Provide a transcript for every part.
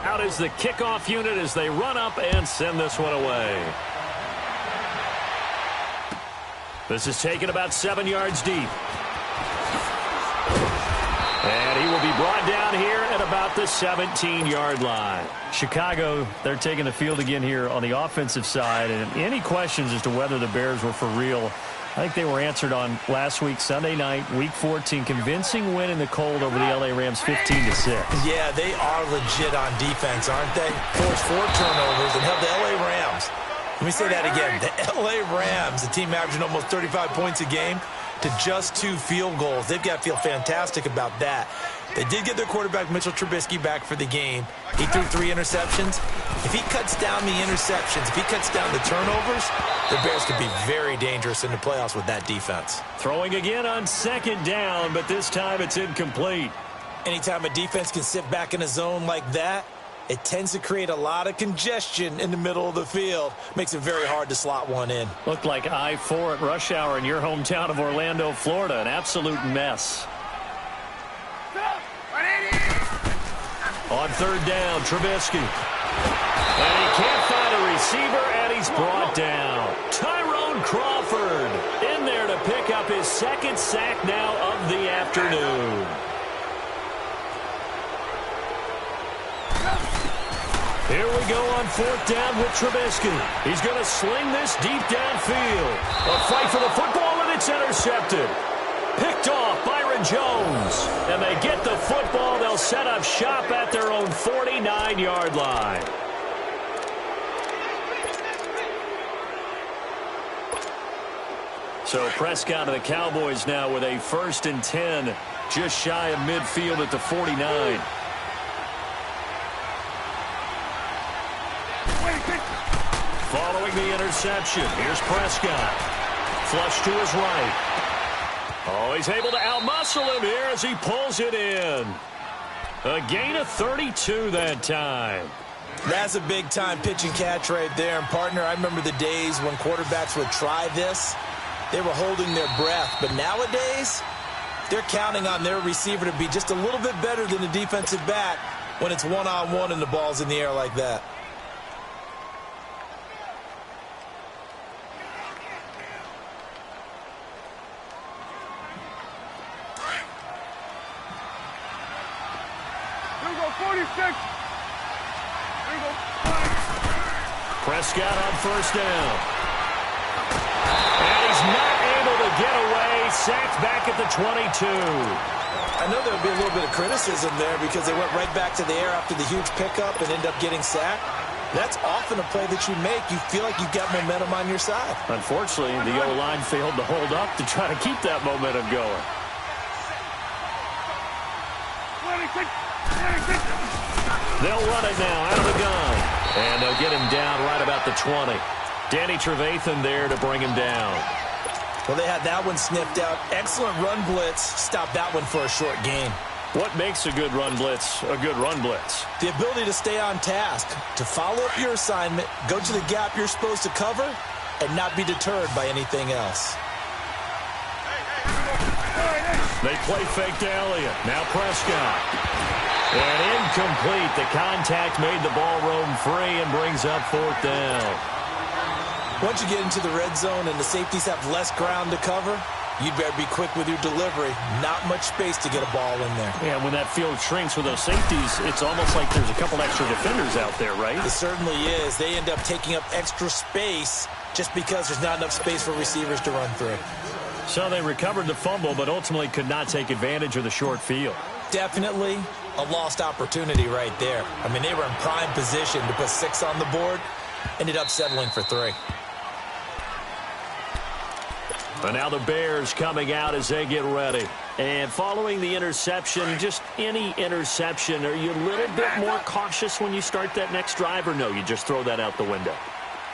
Out is the kickoff unit as they run up and send this one away. This is taken about 7 yards deep. And he will be brought down here at about the 17-yard line. Chicago, they're taking the field again here on the offensive side. And any questions as to whether the Bears were for real, I think they were answered on last week, Sunday night, Week 14. Convincing win in the cold over the L.A. Rams, 15-6. Yeah, they are legit on defense, aren't they? Forced 4 turnovers and held the L.A. Rams. Let me say that again. The L.A. Rams, a team averaging almost 35 points a game, to just 2 field goals. They've got to feel fantastic about that. They did get their quarterback, Mitchell Trubisky, back for the game. He threw 3 interceptions. If he cuts down the interceptions, if he cuts down the turnovers, the Bears could be very dangerous in the playoffs with that defense. Throwing again on 2nd down, but this time it's incomplete. Anytime a defense can sit back in a zone like that, it tends to create a lot of congestion in the middle of the field. Makes it very hard to slot one in. Looked like I-4 at rush hour in your hometown of Orlando, Florida. An absolute mess. On 3rd down, Trubisky. And he can't find a receiver, and he's brought down. Tyrone Crawford in there to pick up his 2nd sack now of the afternoon. Here we go on 4th down with Trubisky. He's going to sling this deep downfield. A fight for the football, and it's intercepted. Picked off Byron Jones. And they get the football. They'll set up shop at their own 49-yard line. So Prescott and the Cowboys now with a 1st and 10, just shy of midfield at the 49. Following the interception, here's Prescott. Flush to his right. Oh, he's able to outmuscle him here as he pulls it in. A gain of 32 that time. That's a big-time pitch and catch right there. And, partner, I remember the days when quarterbacks would try this. They were holding their breath. But nowadays, they're counting on their receiver to be just a little bit better than the defensive back when it's one-on-one and the ball's in the air like that. Prescott on 1st down. And he's not able to get away. Sacked back at the 22. I know there'll be a little bit of criticism there because they went right back to the air after the huge pickup and end up getting sacked. That's often a play that you make. You feel like you've got momentum on your side. Unfortunately, the O-line failed to hold up to try to keep that momentum going. They'll run it now out of the gun. And they'll get him down right about the 20. Danny Trevathan there to bring him down. Well, they had that one sniffed out. Excellent run blitz. Stopped that one for a short gain. What makes a good run blitz a good run blitz? The ability to stay on task, to follow up your assignment, go to the gap you're supposed to cover, and not be deterred by anything else. They play fake to Elliott. Now Prescott. And incomplete. The contact made the ball roam free and brings up 4th down. Once you get into the red zone and the safeties have less ground to cover, you'd better be quick with your delivery. Not much space to get a ball in there. Yeah, when that field shrinks with those safeties, it's almost like there's a couple extra defenders out there, right? It certainly is. They end up taking up extra space just because there's not enough space for receivers to run through. So they recovered the fumble, but ultimately could not take advantage of the short field. Definitely a lost opportunity right there. I mean, they were in prime position to put 6 on the board. Ended up settling for 3. But now the Bears coming out as they get ready. And following the interception, just any interception, are you a little bit more cautious when you start that next drive, or no, you just throw that out the window?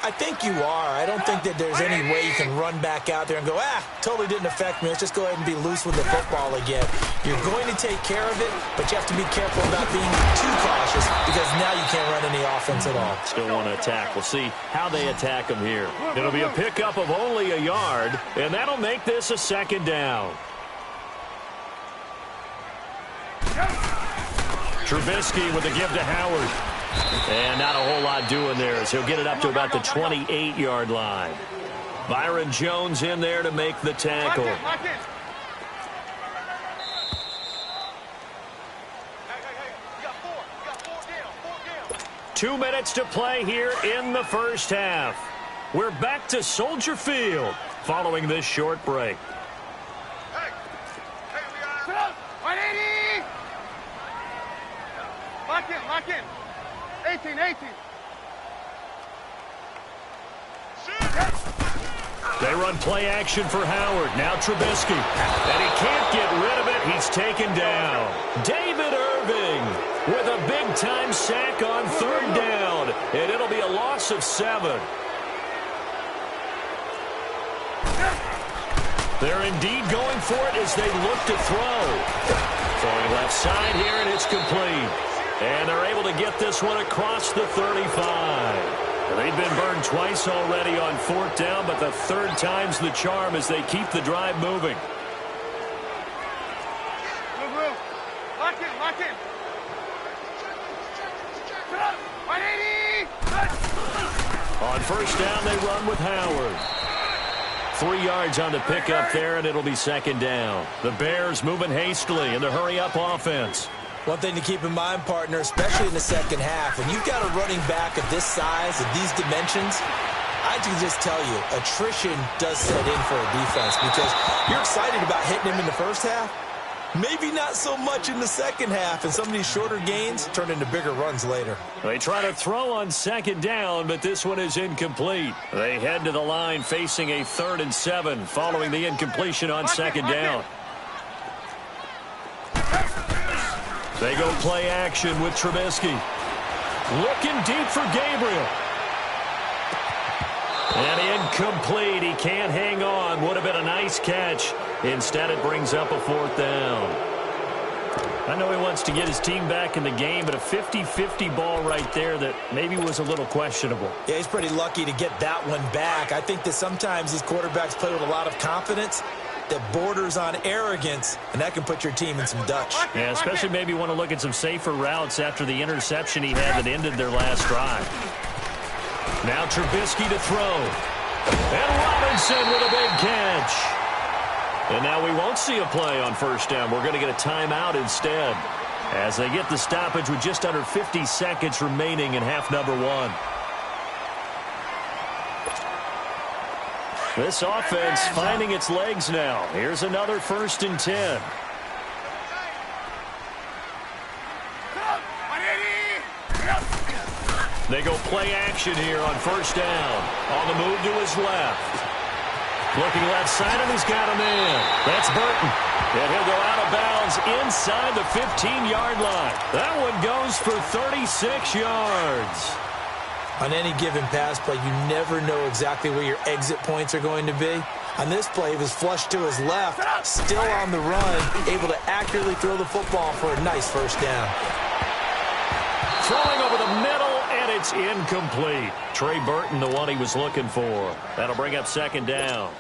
I think you are. I don't think that there's any way you can run back out there and go, totally didn't affect me. Let's just go ahead and be loose with the football again. You're going to take care of it, but you have to be careful about being too cautious because now you can't run any offense at all. Still want to attack. We'll see how they attack them here. It'll be a pickup of only a yard, and that'll make this a 2nd down. Trubisky with the give to Howard. And not a whole lot doing there as he'll get it up to about the 28-yard line. Byron Jones in there to make the tackle. 2 minutes to play here in the first half. We're back to Soldier Field following this short break. Lock in. 18. They run play action for Howard. Now Trubisky. And he can't get rid of it. He's taken down. David Irving with a big-time sack on third down. And it'll be a loss of 7. They're indeed going for it as they look to throw. Throwing left side here, and it's complete. And they're able to get this one across the 35. They've been burned twice already on fourth down, but the third time's the charm as they keep the drive moving. Lock in. 180. On first down, they run with Howard. 3 yards on the pickup there, and it'll be second down. The Bears moving hastily in the hurry-up offense. One thing to keep in mind, partner, especially in the second half, when you've got a running back of this size, of these dimensions, I can just tell you, attrition does set in for a defense because you're excited about hitting him in the first half. Maybe not so much in the second half, and some of these shorter gains turn into bigger runs later. They try to throw on second down, but this one is incomplete. They head to the line facing a 3rd and 7 following the incompletion on second down. They go play action with Trubisky. Looking deep for Gabriel. And incomplete. He can't hang on. Would have been a nice catch. Instead, it brings up a 4th down. I know he wants to get his team back in the game, but a 50-50 ball right there that maybe was a little questionable. Yeah, he's pretty lucky to get that one back. I think that sometimes these quarterbacks play with a lot of confidence that borders on arrogance, and that can put your team in some Dutch. Yeah, especially maybe want to look at some safer routes after the interception he had that ended their last drive. Now Trubisky to throw. And Robinson with a big catch. And now we won't see a play on first down. We're going to get a timeout instead as they get the stoppage with just under 50 seconds remaining in half number 1. This offense finding its legs now. Here's another 1st and 10. They go play action here on first down. On the move to his left. Looking left side, and he's got him in. That's Burton. And he'll go out of bounds inside the 15-yard line. That one goes for 36 yards. On any given pass play, you never know exactly where your exit points are going to be. On this play, he was flushed to his left, still on the run, able to accurately throw the football for a nice first down. Throwing over the middle, and it's incomplete. Trey Burton, the one he was looking for. That'll bring up second down.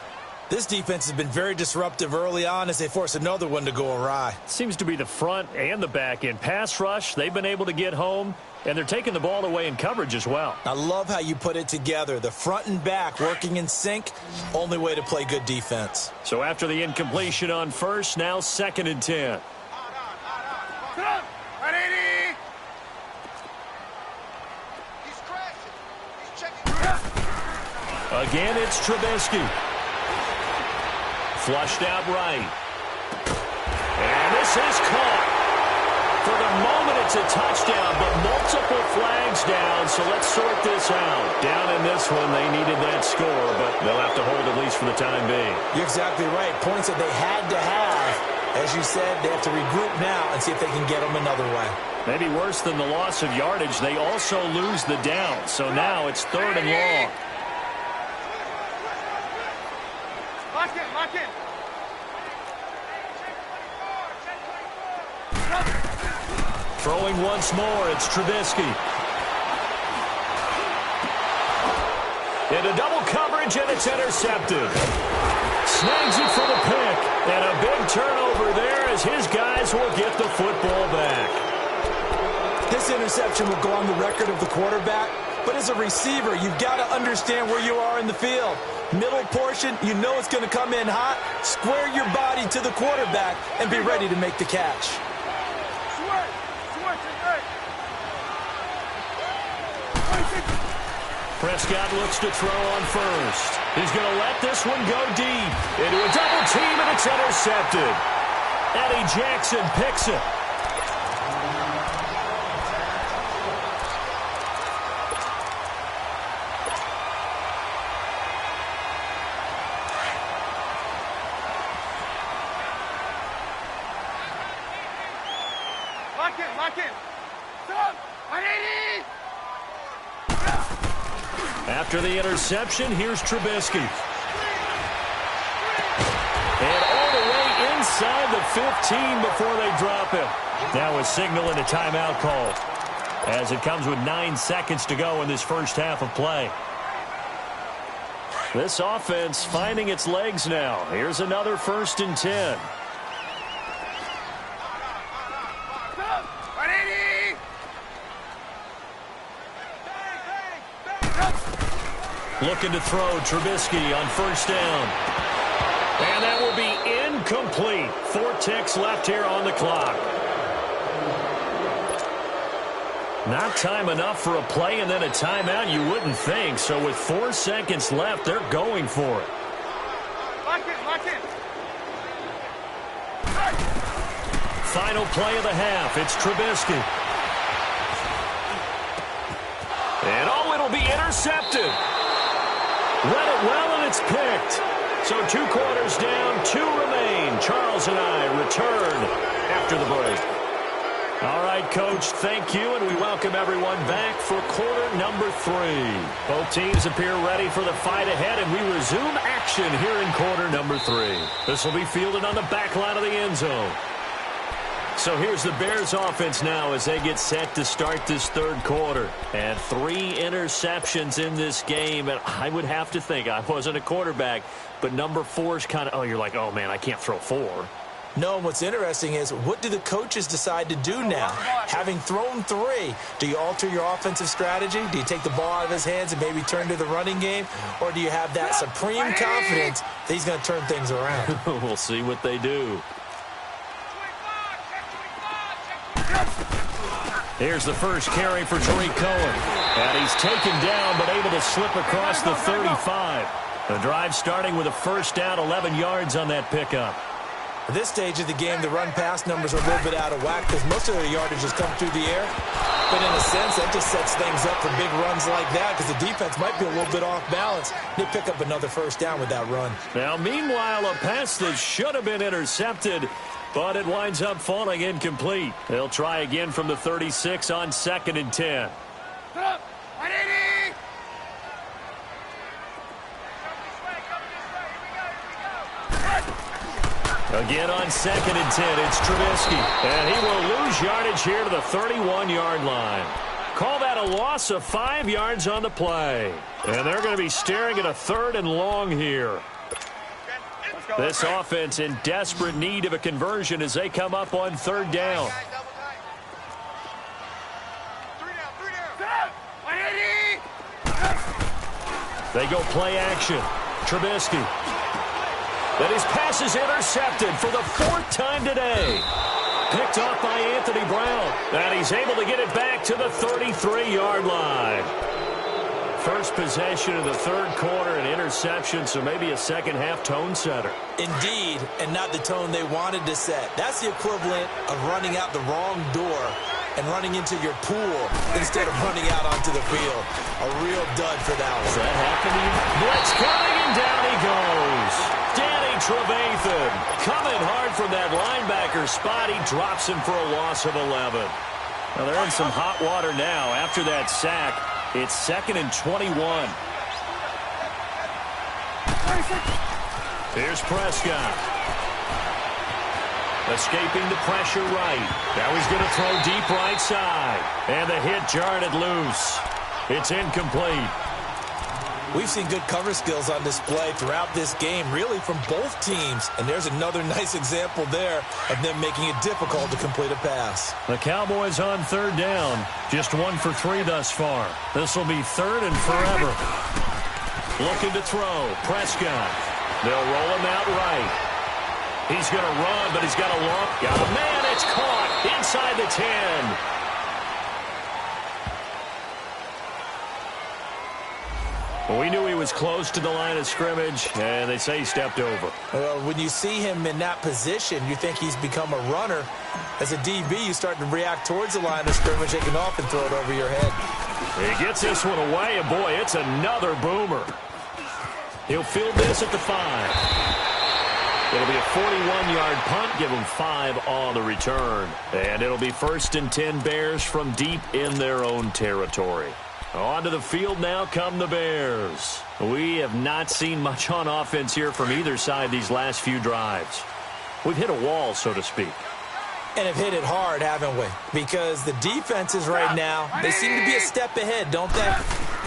This defense has been very disruptive early on as they force another one to go awry. Seems to be the front and the back end. Pass rush, they've been able to get home, and they're taking the ball away in coverage as well. I love how you put it together. The front and back working in sync, only way to play good defense. So after the incompletion on first, now 2nd and 10. Again, it's Trubisky. Flushed out right. And this is caught. For the moment, it's a touchdown, but multiple flags down, so let's sort this out. Down in this one, they needed that score, but they'll have to hold at least for the time being. You're exactly right. Points that they had to have. As you said, they have to regroup now and see if they can get them another way. Maybe worse than the loss of yardage, they also lose the down, so now it's 3rd and long. Lock in. Throwing once more, it's Trubisky. Into double coverage, and it's intercepted. Snags it for the pick, and a big turnover there as his guys will get the football back. This interception will go on the record of the quarterback, but as a receiver, you've got to understand where you are in the field. Middle portion, you know it's going to come in hot. Square your body to the quarterback and be ready to make the catch. Prescott looks to throw on first. He's going to let this one go deep into a double team, and it's intercepted. Eddie Jackson picks it. Lock in. Stop. 180. After the interception, here's Trubisky. And all the way inside the 15 before they drop him. Now a signal and a timeout call, as it comes with 9 seconds to go in this first half of play. This offense finding its legs now. Here's another 1st and 10. Looking to throw, Trubisky on 1st down. And that will be incomplete. 4 ticks left here on the clock. Not time enough for a play and then a timeout, you wouldn't think. So with 4 seconds left, they're going for it. Lock in. Final play of the half. It's Trubisky. And it'll be intercepted. Read it well, and it's picked. So 2 quarters down, 2 remain. Charles and I return after the break. All right, Coach, thank you, and we welcome everyone back for quarter number 3. Both teams appear ready for the fight ahead, and we resume action here in quarter number 3. This will be fielded on the back line of the end zone. So here's the Bears offense now as they get set to start this 3rd quarter. And 3 interceptions in this game. And I would have to think, I wasn't a quarterback, but number 4 is kind of, you're like, oh, man, I can't throw 4. No, what's interesting is, what do the coaches decide to do now? Having thrown 3, do you alter your offensive strategy? Do you take the ball out of his hands and maybe turn to the running game? Or do you have that supreme confidence that he's going to turn things around? We'll see what they do. Here's the first carry for Tariq Cohen. And he's taken down but able to slip across the 35. The drive starting with a 1st down, 11 yards on that pickup. At this stage of the game, the run-pass numbers are a little bit out of whack because most of their yardage has come through the air. But in a sense, that just sets things up for big runs like that because the defense might be a little bit off balance. They pick up another 1st down with that run. Now, meanwhile, a pass that should have been intercepted, but it winds up falling incomplete. They'll try again from the 36 on 2nd and 10. Stop. 180. Again on 2nd and 10, it's Trubisky. And he will lose yardage here to the 31-yard line. Call that a loss of 5 yards on the play. And they're going to be staring at a 3rd and long here. This offense in desperate need of a conversion as they come up on 3rd down. They go play action. Trubisky. Then his pass is intercepted for the 4th time today. Picked off by Anthony Brown. And he's able to get it back to the 33-yard line. First possession of the 3rd quarter, an interception, so maybe a second-half tone setter. Indeed, and not the tone they wanted to set. That's the equivalent of running out the wrong door and running into your pool instead of running out onto the field. A real dud for that one. Is that happening? Blitz coming, and down he goes. Danny Trevathan coming hard from that linebacker spot. He drops him for a loss of 11. Now they're in some hot water now after that sack. It's 2nd and 21. Here's Prescott. Escaping the pressure right. Now he's going to throw deep right side. And the hit jarred it loose. It's incomplete. We've seen good cover skills on display throughout this game, really from both teams. And there's another nice example there of them making it difficult to complete a pass. The Cowboys on third down. Just 1 for 3 thus far. This will be third and forever. Looking to throw. Prescott. They'll roll him out right. He's going to run, but he's got a long. Oh, man, it's caught inside the 10. Well, we knew he was close to the line of scrimmage, and they say he stepped over. Well, when you see him in that position, you think he's become a runner. As a DB, you start to react towards the line of scrimmage, taking off and throw it over your head. He gets this one away, and boy, it's another boomer. He'll field this at the 5. It'll be a 41-yard punt, give him 5 on the return. And it'll be 1st and 10 Bears from deep in their own territory. Onto the field now come the Bears. We have not seen much on offense here from either side these last few drives. We've hit a wall, so to speak. And have hit it hard, haven't we? Because the defenses right now, they seem to be a step ahead, don't they?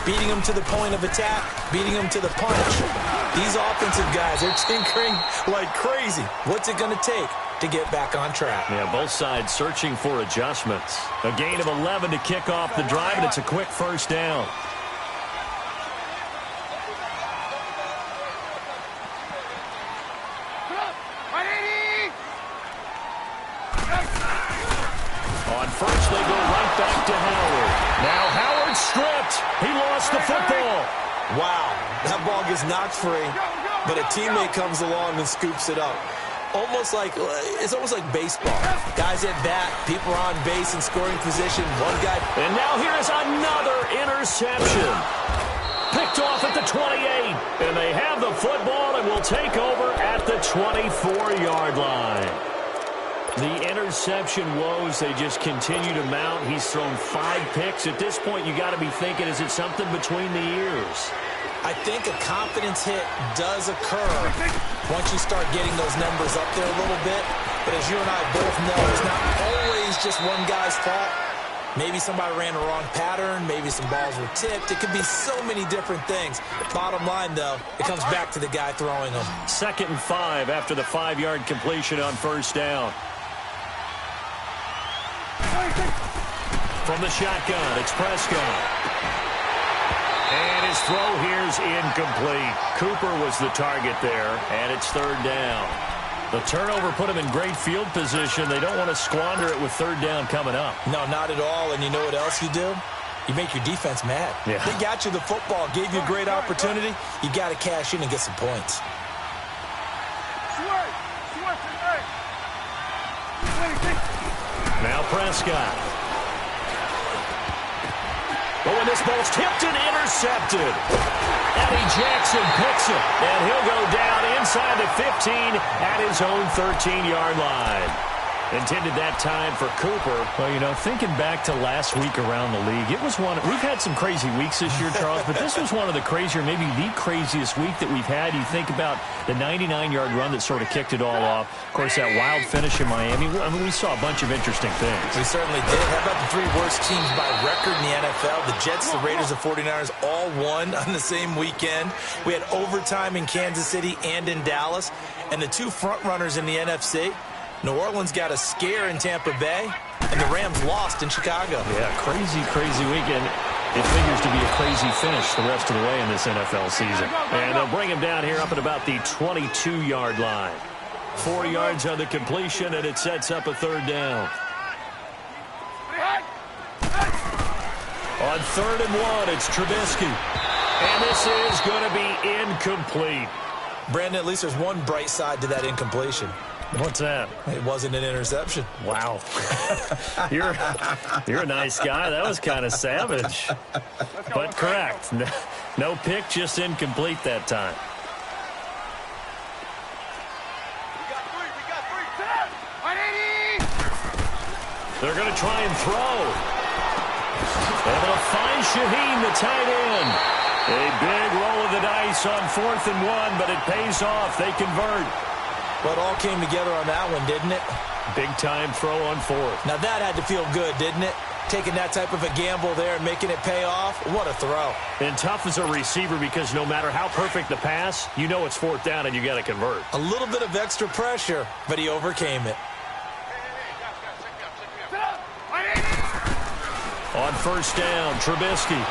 Beating them to the point of attack, beating them to the punch. These offensive guys are tinkering like crazy. What's it going to take to get back on track? Yeah, both sides searching for adjustments. A gain of 11 to kick off the drive, and it's a quick first down. On first, they go right back to Howard. Now Howard stripped. He lost the football. Wow, that ball gets knocked free, but a teammate comes along and scoops it up. It's almost like baseball. Guys at bat, people are on base in scoring position. One guy. And now here's another interception. Picked off at the 28. And they have the football and will take over at the 24-yard line. The interception woes, they just continue to mount. He's thrown 5 picks. At this point, you got to be thinking, is it something between the ears? I think a confidence hit does occur once you start getting those numbers up there a little bit. But as you and I both know, it's not always just one guy's fault. Maybe somebody ran a wrong pattern. Maybe some balls were tipped. It could be so many different things. Bottom line, though, it comes back to the guy throwing them. 2nd and 5 after the 5-yard completion on first down. From the shotgun, it's Prescott. And his throw here's incomplete. Cooper was the target there, and it's 3rd down. The turnover put him in great field position. They don't want to squander it with 3rd down coming up. No, not at all. And you know what else you do? You make your defense mad. Yeah. They got you the football, gave you a great opportunity. You got to cash in and get some points. Now Prescott. Oh, and this ball's tipped and intercepted. Eddie Jackson picks it, and he'll go down inside the 15 at his own 13-yard line. Intended that time for Cooper. Well, you know, thinking back to last week around the league, it was one. We've had some crazy weeks this year, Charles, but this was one of the crazier, maybe the craziest week that we've had. You think about the 99-yard run that sort of kicked it all off. Of course, that wild finish in Miami. I mean, we saw a bunch of interesting things. We certainly did. How about the 3 worst teams by record in the NFL? The Jets, the Raiders, the 49ers all won on the same weekend. We had overtime in Kansas City and in Dallas. And the 2 front runners in the NFC, New Orleans got a scare in Tampa Bay, and the Rams lost in Chicago. Yeah, crazy, crazy weekend. It figures to be a crazy finish the rest of the way in this NFL season. And they'll bring him down here up at about the 22-yard line. 4 yards on the completion, and it sets up a 3rd down. On 3rd and 1, it's Trubisky. And this is going to be incomplete. Brandon, at least there's one bright side to that incompletion. What's that? It wasn't an interception. Wow. You're a nice guy. That was kind of savage. But correct. No pick, just incomplete that time. They're going to try and throw. And they'll find Shaheen, the tight end. A big roll of the dice on 4th and 1, but it pays off. They convert. Well, it all came together on that one, didn't it? Big-time throw on 4th. Now, that had to feel good, didn't it? Taking that type of a gamble there and making it pay off, what a throw. And tough as a receiver because no matter how perfect the pass, you know it's fourth down and you got to convert. A little bit of extra pressure, but he overcame it. On first down, Trubisky.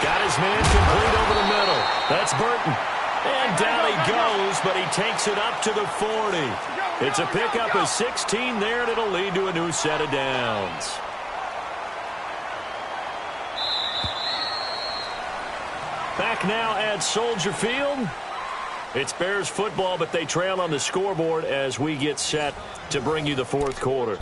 Got his man complete over the middle. That's Burton. And down he goes, but he takes it up to the 40. It's a pickup of 16 there, and it'll lead to a new set of downs. Back now at Soldier Field. It's Bears football, but they trail on the scoreboard as we get set to bring you the fourth quarter.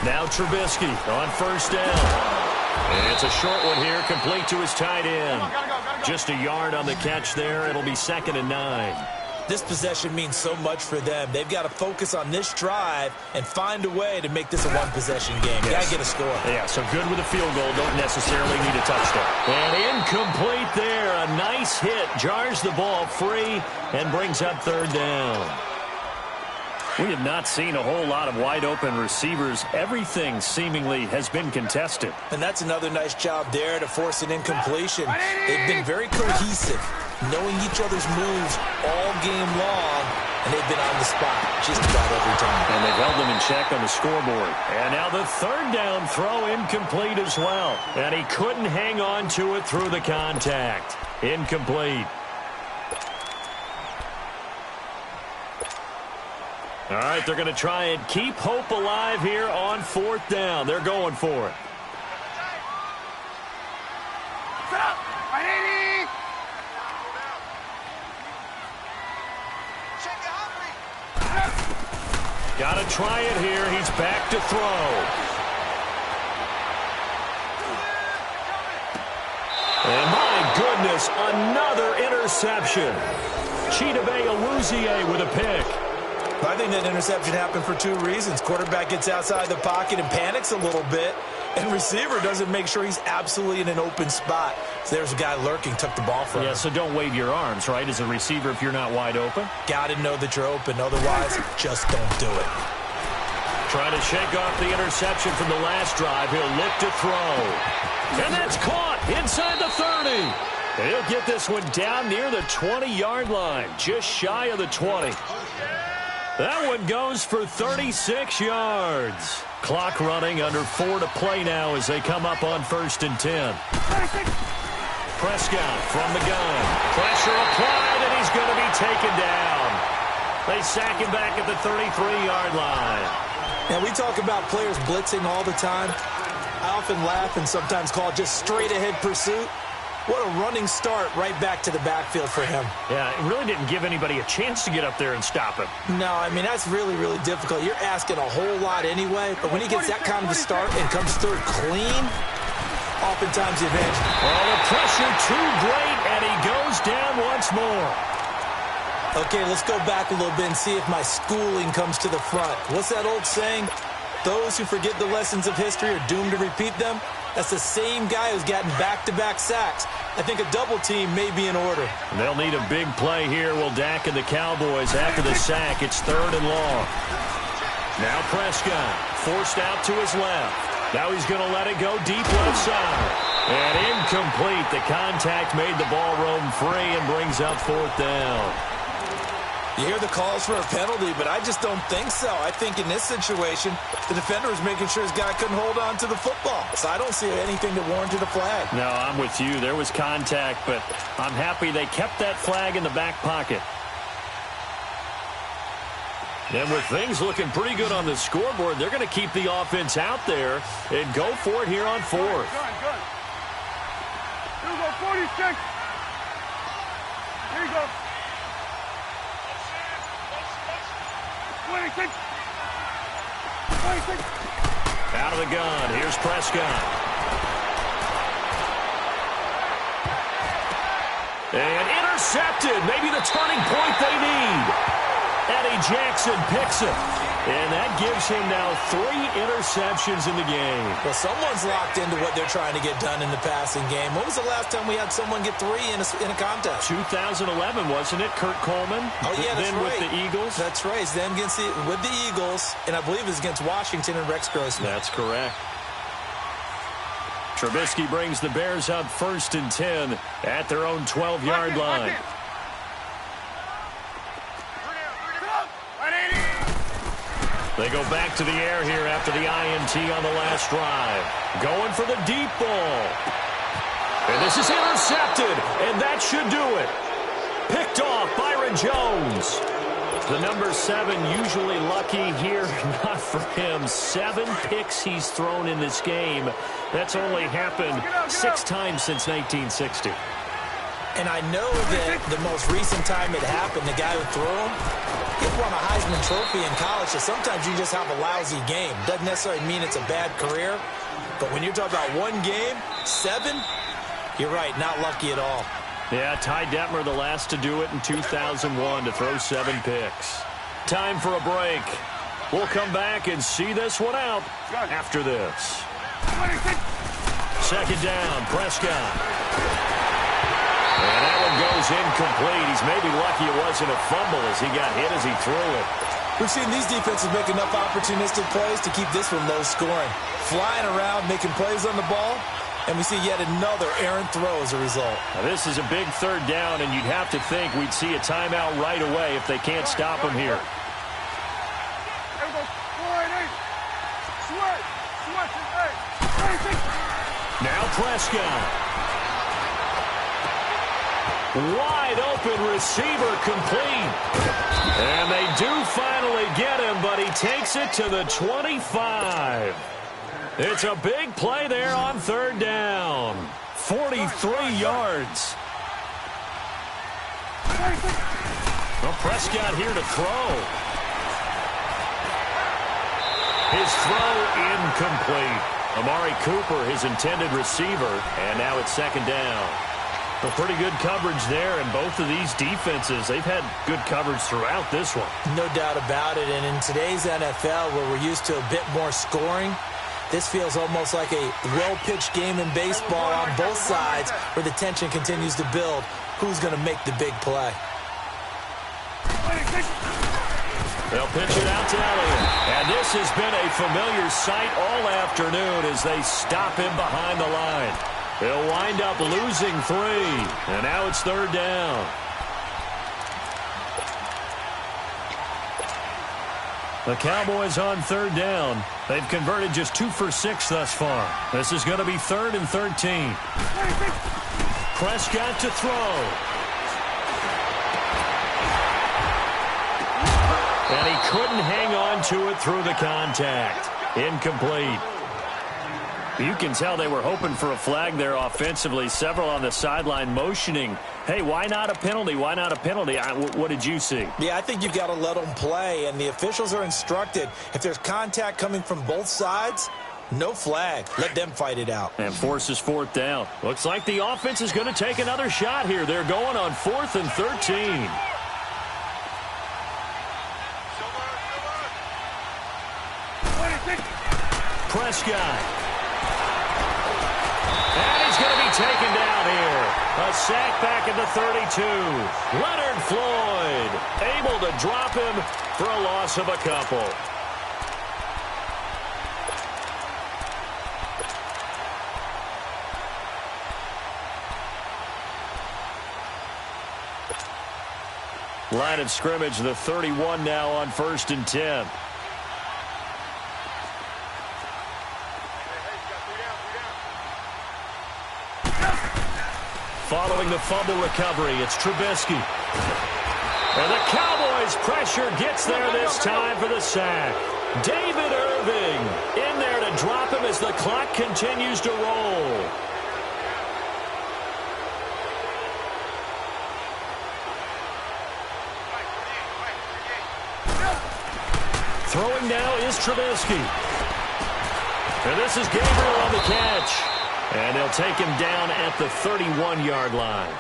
Now Trubisky on first down. And it's a short one here, complete to his tight end. Just a yard on the catch there. It'll be 2nd and 9. This possession means so much for them. They've got to focus on this drive and find a way to make this a one-possession game. Yes. Got to get a score. Yeah, so good with a field goal. Don't necessarily need a touchdown. And incomplete there. A nice hit. Jars the ball free and brings up 3rd down. We have not seen a whole lot of wide-open receivers. Everything seemingly has been contested. And that's another nice job there to force an incompletion. They've been very cohesive, knowing each other's moves all game long, and they've been on the spot just about every time. And they've held them in check on the scoreboard. And now the 3rd down throw incomplete as well. And he couldn't hang on to it through the contact. Incomplete. All right, they're going to try and keep hope alive here on 4th down. They're going for it. Got to try it here. He's back to throw. And my goodness, another interception. Chidobe Awuzie with a pick. I think that interception happened for 2 reasons. Quarterback gets outside the pocket and panics a little bit, and receiver doesn't make sure he's absolutely in an open spot. So there's a guy lurking, took the ball from him. Yeah, so don't wave your arms, right, as a receiver if you're not wide open. Got to know that you're open. Otherwise, just don't do it. Trying to shake off the interception from the last drive. He'll look to throw. And that's caught inside the 30. And he'll get this one down near the 20-yard line, just shy of the 20. That one goes for 36 yards. Clock running, under 4 to play now as they come up on 1st and 10. Prescott from the gun. Pressure applied, and he's going to be taken down. They sack him back at the 33-yard line. Now, we talk about players blitzing all the time. I often laugh and sometimes call it just straight-ahead pursuit. What a running start right back to the backfield for him. Yeah, it really didn't give anybody a chance to get up there and stop him. No, I mean, that's really, really difficult. You're asking a whole lot anyway, but when he gets that kind of a start and comes through clean, oftentimes the advantage. Oh, the pressure too great, and he goes down once more. Okay, let's go back a little bit and see if my schooling comes to the front. What's that old saying? Those who forget the lessons of history are doomed to repeat them. That's the same guy who's gotten back-to-back sacks. I think a double team may be in order. They'll need a big play here. Will Dak and the Cowboys after the sack. It's 3rd and long. Now Prescott forced out to his left. Now he's going to let it go deep left side. And incomplete. The contact made the ball roam free and brings up 4th down. You hear the calls for a penalty, but I just don't think so. I think in this situation, the defender was making sure his guy couldn't hold on to the football. So I don't see anything that warranted a flag. No, I'm with you. There was contact, but I'm happy they kept that flag in the back pocket. And with things looking pretty good on the scoreboard, they're going to keep the offense out there and go for it here on 4th. Good. Here we go, 46. Here you go. 26. Out of the gun. Here's Prescott. And intercepted. Maybe the turning point they need. Eddie Jackson picks it. And that gives him now 3 interceptions in the game. Well, someone's locked into what they're trying to get done in the passing game. When was the last time we had someone get 3 in a contest? 2011, wasn't it? Kurt Coleman. Oh, yeah, that's then right. with the Eagles. That's right. It's them with the Eagles, and I believe it's against Washington and Rex Grossman. That's correct. Trubisky brings the Bears up 1st and 10 at their own 12-yard line. They go back to the air here after the INT on the last drive. Going for the deep ball. And this is intercepted, and that should do it. Picked off Byron Jones. The number 7 usually lucky here. Not for him. 7 picks he's thrown in this game. That's only happened 6 times since 1960. And I know that the most recent time it happened, the guy who threw him, he won a Heisman Trophy in college, so sometimes you just have a lousy game. Doesn't necessarily mean it's a bad career, but when you're talking about one game, 7, you're right, not lucky at all. Yeah, Ty Detmer the last to do it in 2001 to throw 7 picks. Time for a break. We'll come back and see this one out after this. 2nd down, Prescott. And that one goes incomplete. He's maybe lucky it wasn't a fumble as he got hit as he threw it. We've seen these defenses make enough opportunistic plays to keep this one low scoring. Flying around, making plays on the ball, and we see yet another errant throw as a result. Now, this is a big 3rd down, and you'd have to think we'd see a timeout right away if they can't stop him here. Now Prescott. Wide open receiver complete. And they do finally get him, but he takes it to the 25. It's a big play there on 3rd down. 43 yards. Well, Prescott here to throw. His throw incomplete. Amari Cooper, his intended receiver, and now it's 2nd down. Well, pretty good coverage there, and both of these defenses, they've had good coverage throughout this one. No doubt about it, and in today's NFL, where we're used to a bit more scoring, this feels almost like a well-pitched game in baseball on both sides, where the tension continues to build. Who's going to make the big play? They'll pitch it out to Elliott, and this has been a familiar sight all afternoon as they stop him behind the line. They'll wind up losing 3, and now it's 3rd down. The Cowboys on 3rd down. They've converted just 2 for 6 thus far. This is going to be 3rd and 13. Prescott to throw. And he couldn't hang on to it through the contact. Incomplete. You can tell they were hoping for a flag there offensively. Several on the sideline motioning, hey, why not a penalty? Why not a penalty? What did you see? Yeah, I think you've got to let them play, and the officials are instructed. If there's contact coming from both sides, no flag. Let them fight it out. And forces 4th down. Looks like the offense is going to take another shot here. They're going on 4th and 13. Prescott. And he's going to be taken down here. A sack back at the 32. Leonard Floyd able to drop him for a loss of a couple. Line of scrimmage, the 31 now on 1st and 10. Following the fumble recovery, it's Trubisky. And the Cowboys' pressure gets there this time for the sack. David Irving in there to drop him as the clock continues to roll. Throwing now is Trubisky. And this is Gabriel on the catch. And they'll take him down at the 31-yard line.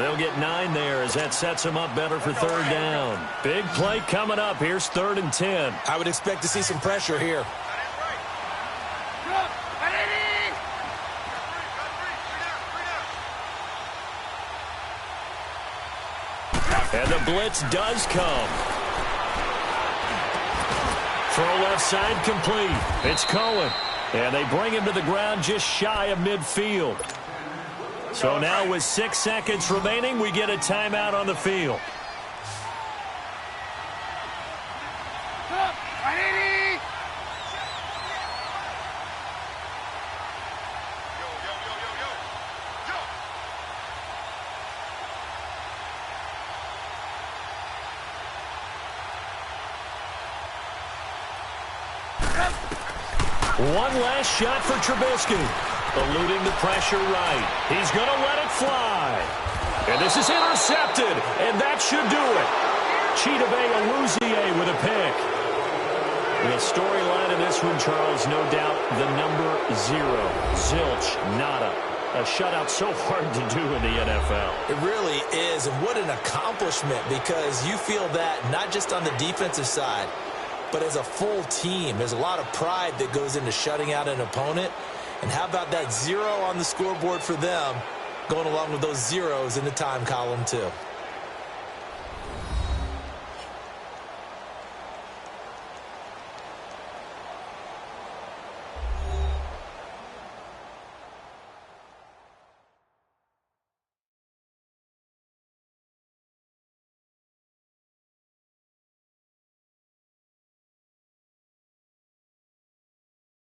They'll get 9 there as that sets them up better for third down. Big play coming up. Here's 3rd and 10. I would expect to see some pressure here. And the blitz does come. Throw left side complete. It's Cohen. And they bring him to the ground just shy of midfield. So now with 6 seconds remaining, we get a timeout on the field. One last shot for Trubisky. Eluding the pressure right. He's going to let it fly. And this is intercepted. And that should do it. Chidobe Awuzie with a pick. The storyline of this one, Charles, no doubt the number 0. Zilch, nada. A shutout so hard to do in the NFL. It really is. And what an accomplishment, because you feel that not just on the defensive side, but as a full team. There's a lot of pride that goes into shutting out an opponent. And how about that 0 on the scoreboard for them, going along with those zeros in the time column too.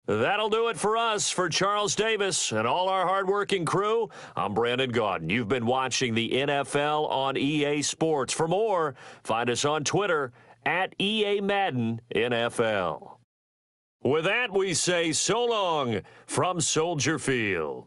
That'll do it for us. For Charles Davis and all our hardworking crew, I'm Brandon Gaudin. You've been watching the NFL on EA Sports. For more, find us on Twitter at EA Madden NFL. With that, we say so long from Soldier Field.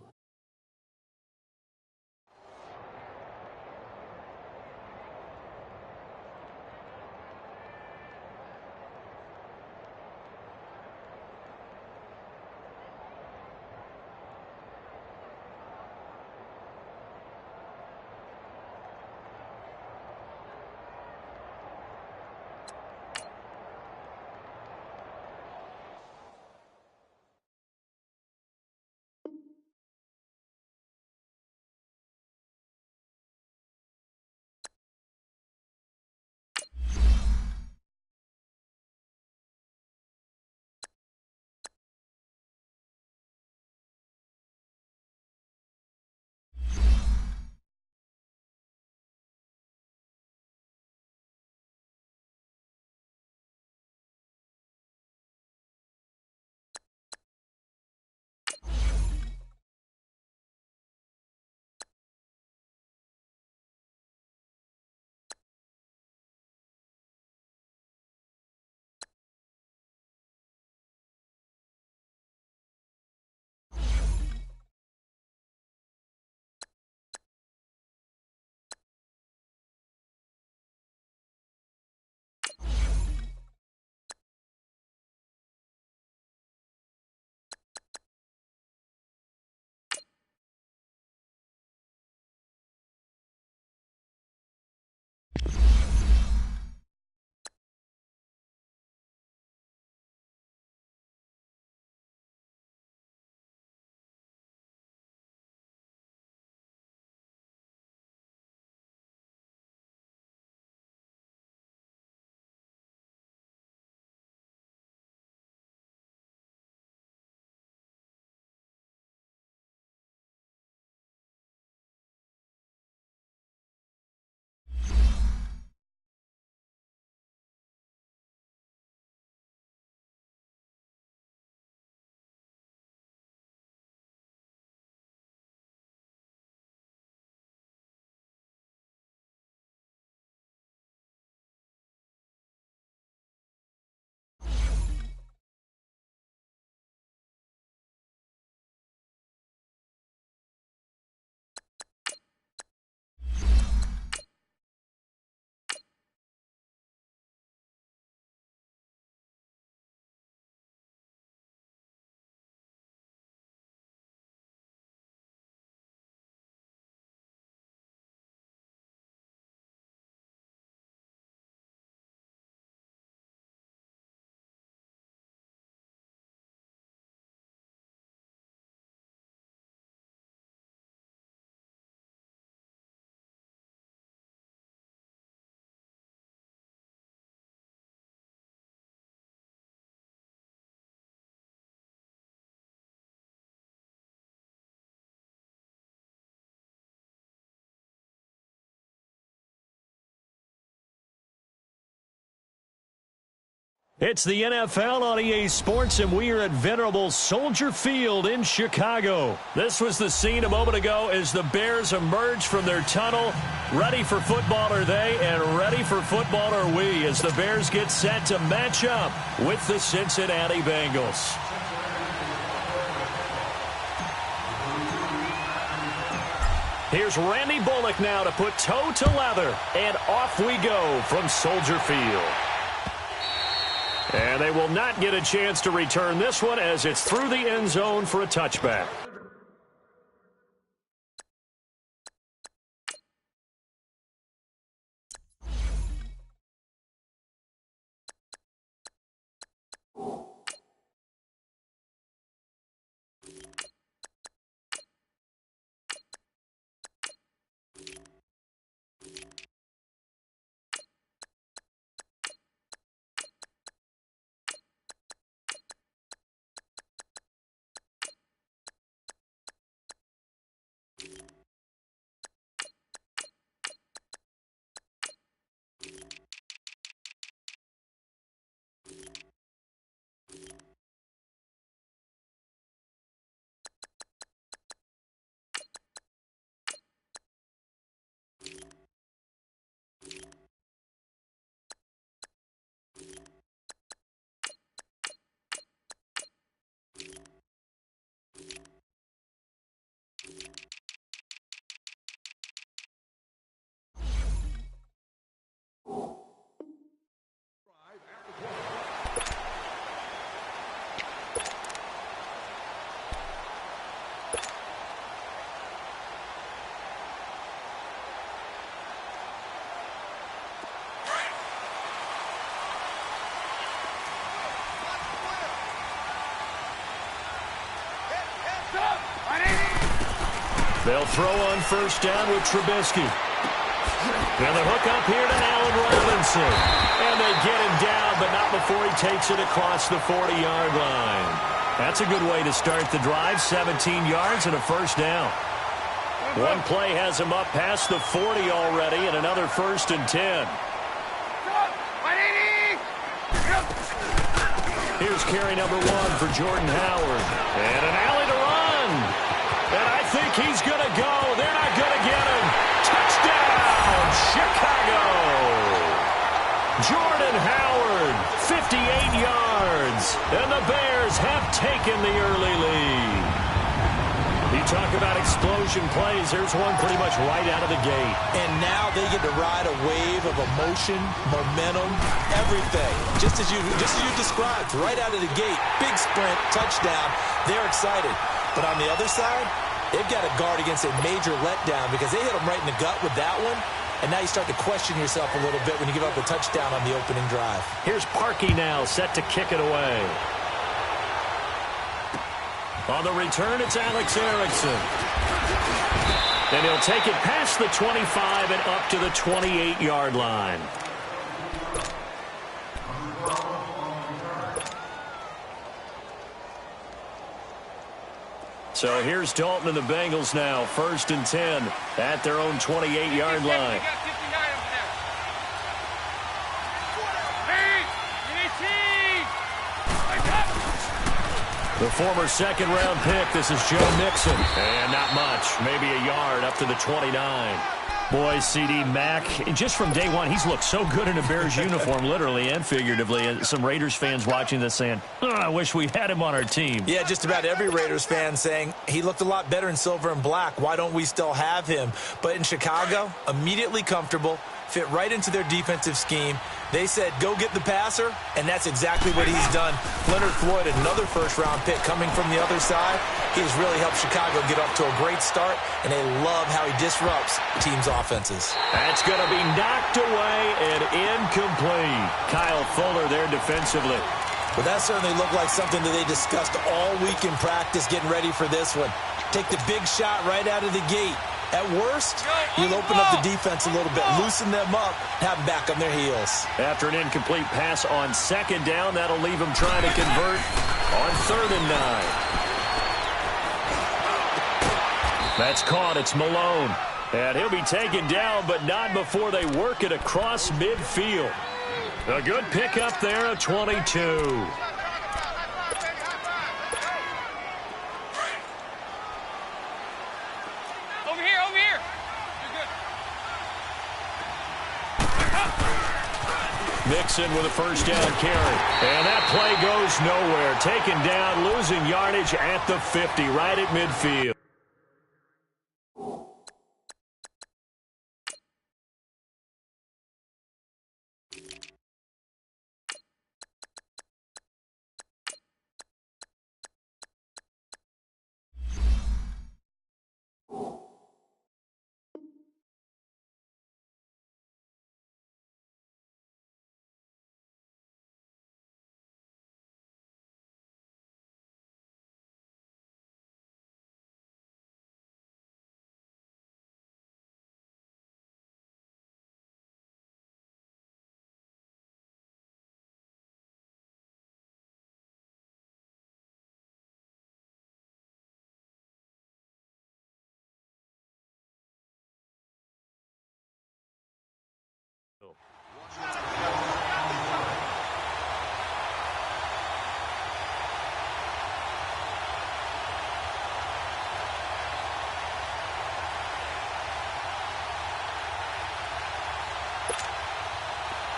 It's the NFL on EA Sports, and we are at venerable Soldier Field in Chicago. This was the scene a moment ago as the Bears emerged from their tunnel. Ready for football are they, and ready for football are we, as the Bears get set to match up with the Cincinnati Bengals. Here's Randy Bullock now to put toe to leather, and off we go from Soldier Field. And they will not get a chance to return this one as it's through the end zone for a touchback. They'll throw on first down with Trubisky. And the hook up here to Allen Robinson. And they get him down, but not before he takes it across the 40-yard line. That's a good way to start the drive. 17 yards and a first down. One play has him up past the 40 already, and another 1st and 10. Here's carry number 1 for Jordan Howard. And an alley to run. And I think he's going to go. They're not going to get him. Touchdown, Chicago. Jordan Howard, 58 yards. And the Bears have taken the early lead. You talk about explosion plays. There's one pretty much right out of the gate. And now they get to ride a wave of emotion, momentum, everything. Just as you described, right out of the gate. Big sprint, touchdown. They're excited. But on the other side, they've got to guard against a major letdown because they hit them right in the gut with that one. And now you start to question yourself a little bit when you give up a touchdown on the opening drive. Here's Parkey now, set to kick it away. On the return, it's Alex Erickson. And he'll take it past the 25 and up to the 28-yard line. So here's Dalton and the Bengals now, 1st and 10 at their own 28-yard line. The former second-round pick, this is Joe Mixon. And not much, maybe a yard up to the 29. Boy, CD Mack, just from day one, he's looked so good in a Bears uniform, literally and figuratively. And some Raiders fans watching this saying, oh, I wish we had him on our team. Yeah, just about every Raiders fan saying he looked a lot better in silver and black. Why don't we still have him? But in Chicago, immediately comfortable, fit right into their defensive scheme. They said, go get the passer, and that's exactly what he's done. Leonard Floyd, another first-round pick coming from the other side. He's really helped Chicago get off to a great start, and they love how he disrupts teams' offenses. That's going to be knocked away and incomplete. Kyle Fuller there defensively. But that certainly looked like something that they discussed all week in practice getting ready for this one. Take the big shot right out of the gate. At worst, you'll open up the defense a little bit, loosen them up, have them back on their heels. After an incomplete pass on second down, that'll leave them trying to convert on 3rd and 9. That's caught. It's Malone. And he'll be taken down, but not before they work it across midfield. A good pickup there of 22. Over here, over here. You're good. Mixon with a first down carry. And that play goes nowhere. Taken down, losing yardage at the 50, right at midfield.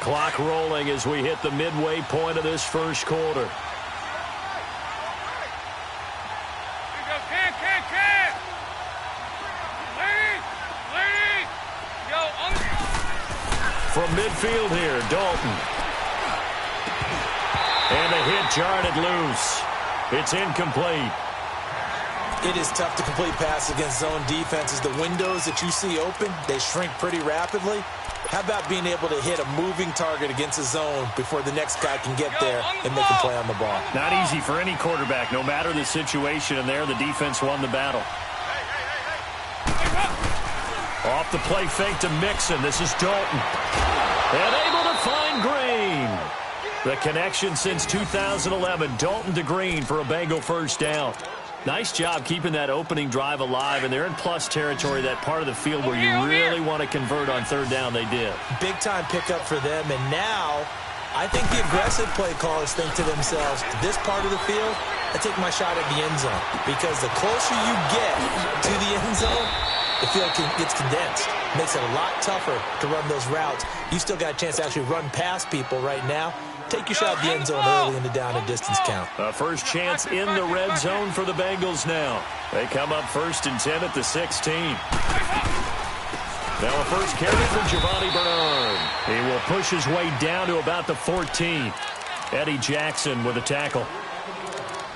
Clock rolling as we hit the midway point of this first quarter. Can. Lady. Go. From midfield here, Dalton. And a hit jarred it loose. It's incomplete. It is tough to complete passes against zone defenses. The windows that you see open, they shrink pretty rapidly. How about being able to hit a moving target against a zone before the next guy can get there and make a play on the ball? Not easy for any quarterback, no matter the situation, and there the defense won the battle. Off the play fake to Mixon. This is Dalton. And able to find Green. The connection since 2011, Dalton to Green for a Bengal first down. Nice job keeping that opening drive alive, and they're in plus territory, that part of the field where you really want to convert on third down. They did. Big-time pickup for them, and now I think the aggressive play callers think to themselves, this part of the field, I take my shot at the end zone, because the closer you get to the end zone, the field gets condensed. Makes it a lot tougher to run those routes. You still got a chance to actually run past people right now. Take your shot at the end zone early in the down and distance count. A first chance in the red zone for the Bengals now. They come up 1st and 10 at the 16. Now a first carry for Giovanni Bernard. He will push his way down to about the 14. Eddie Jackson with a tackle.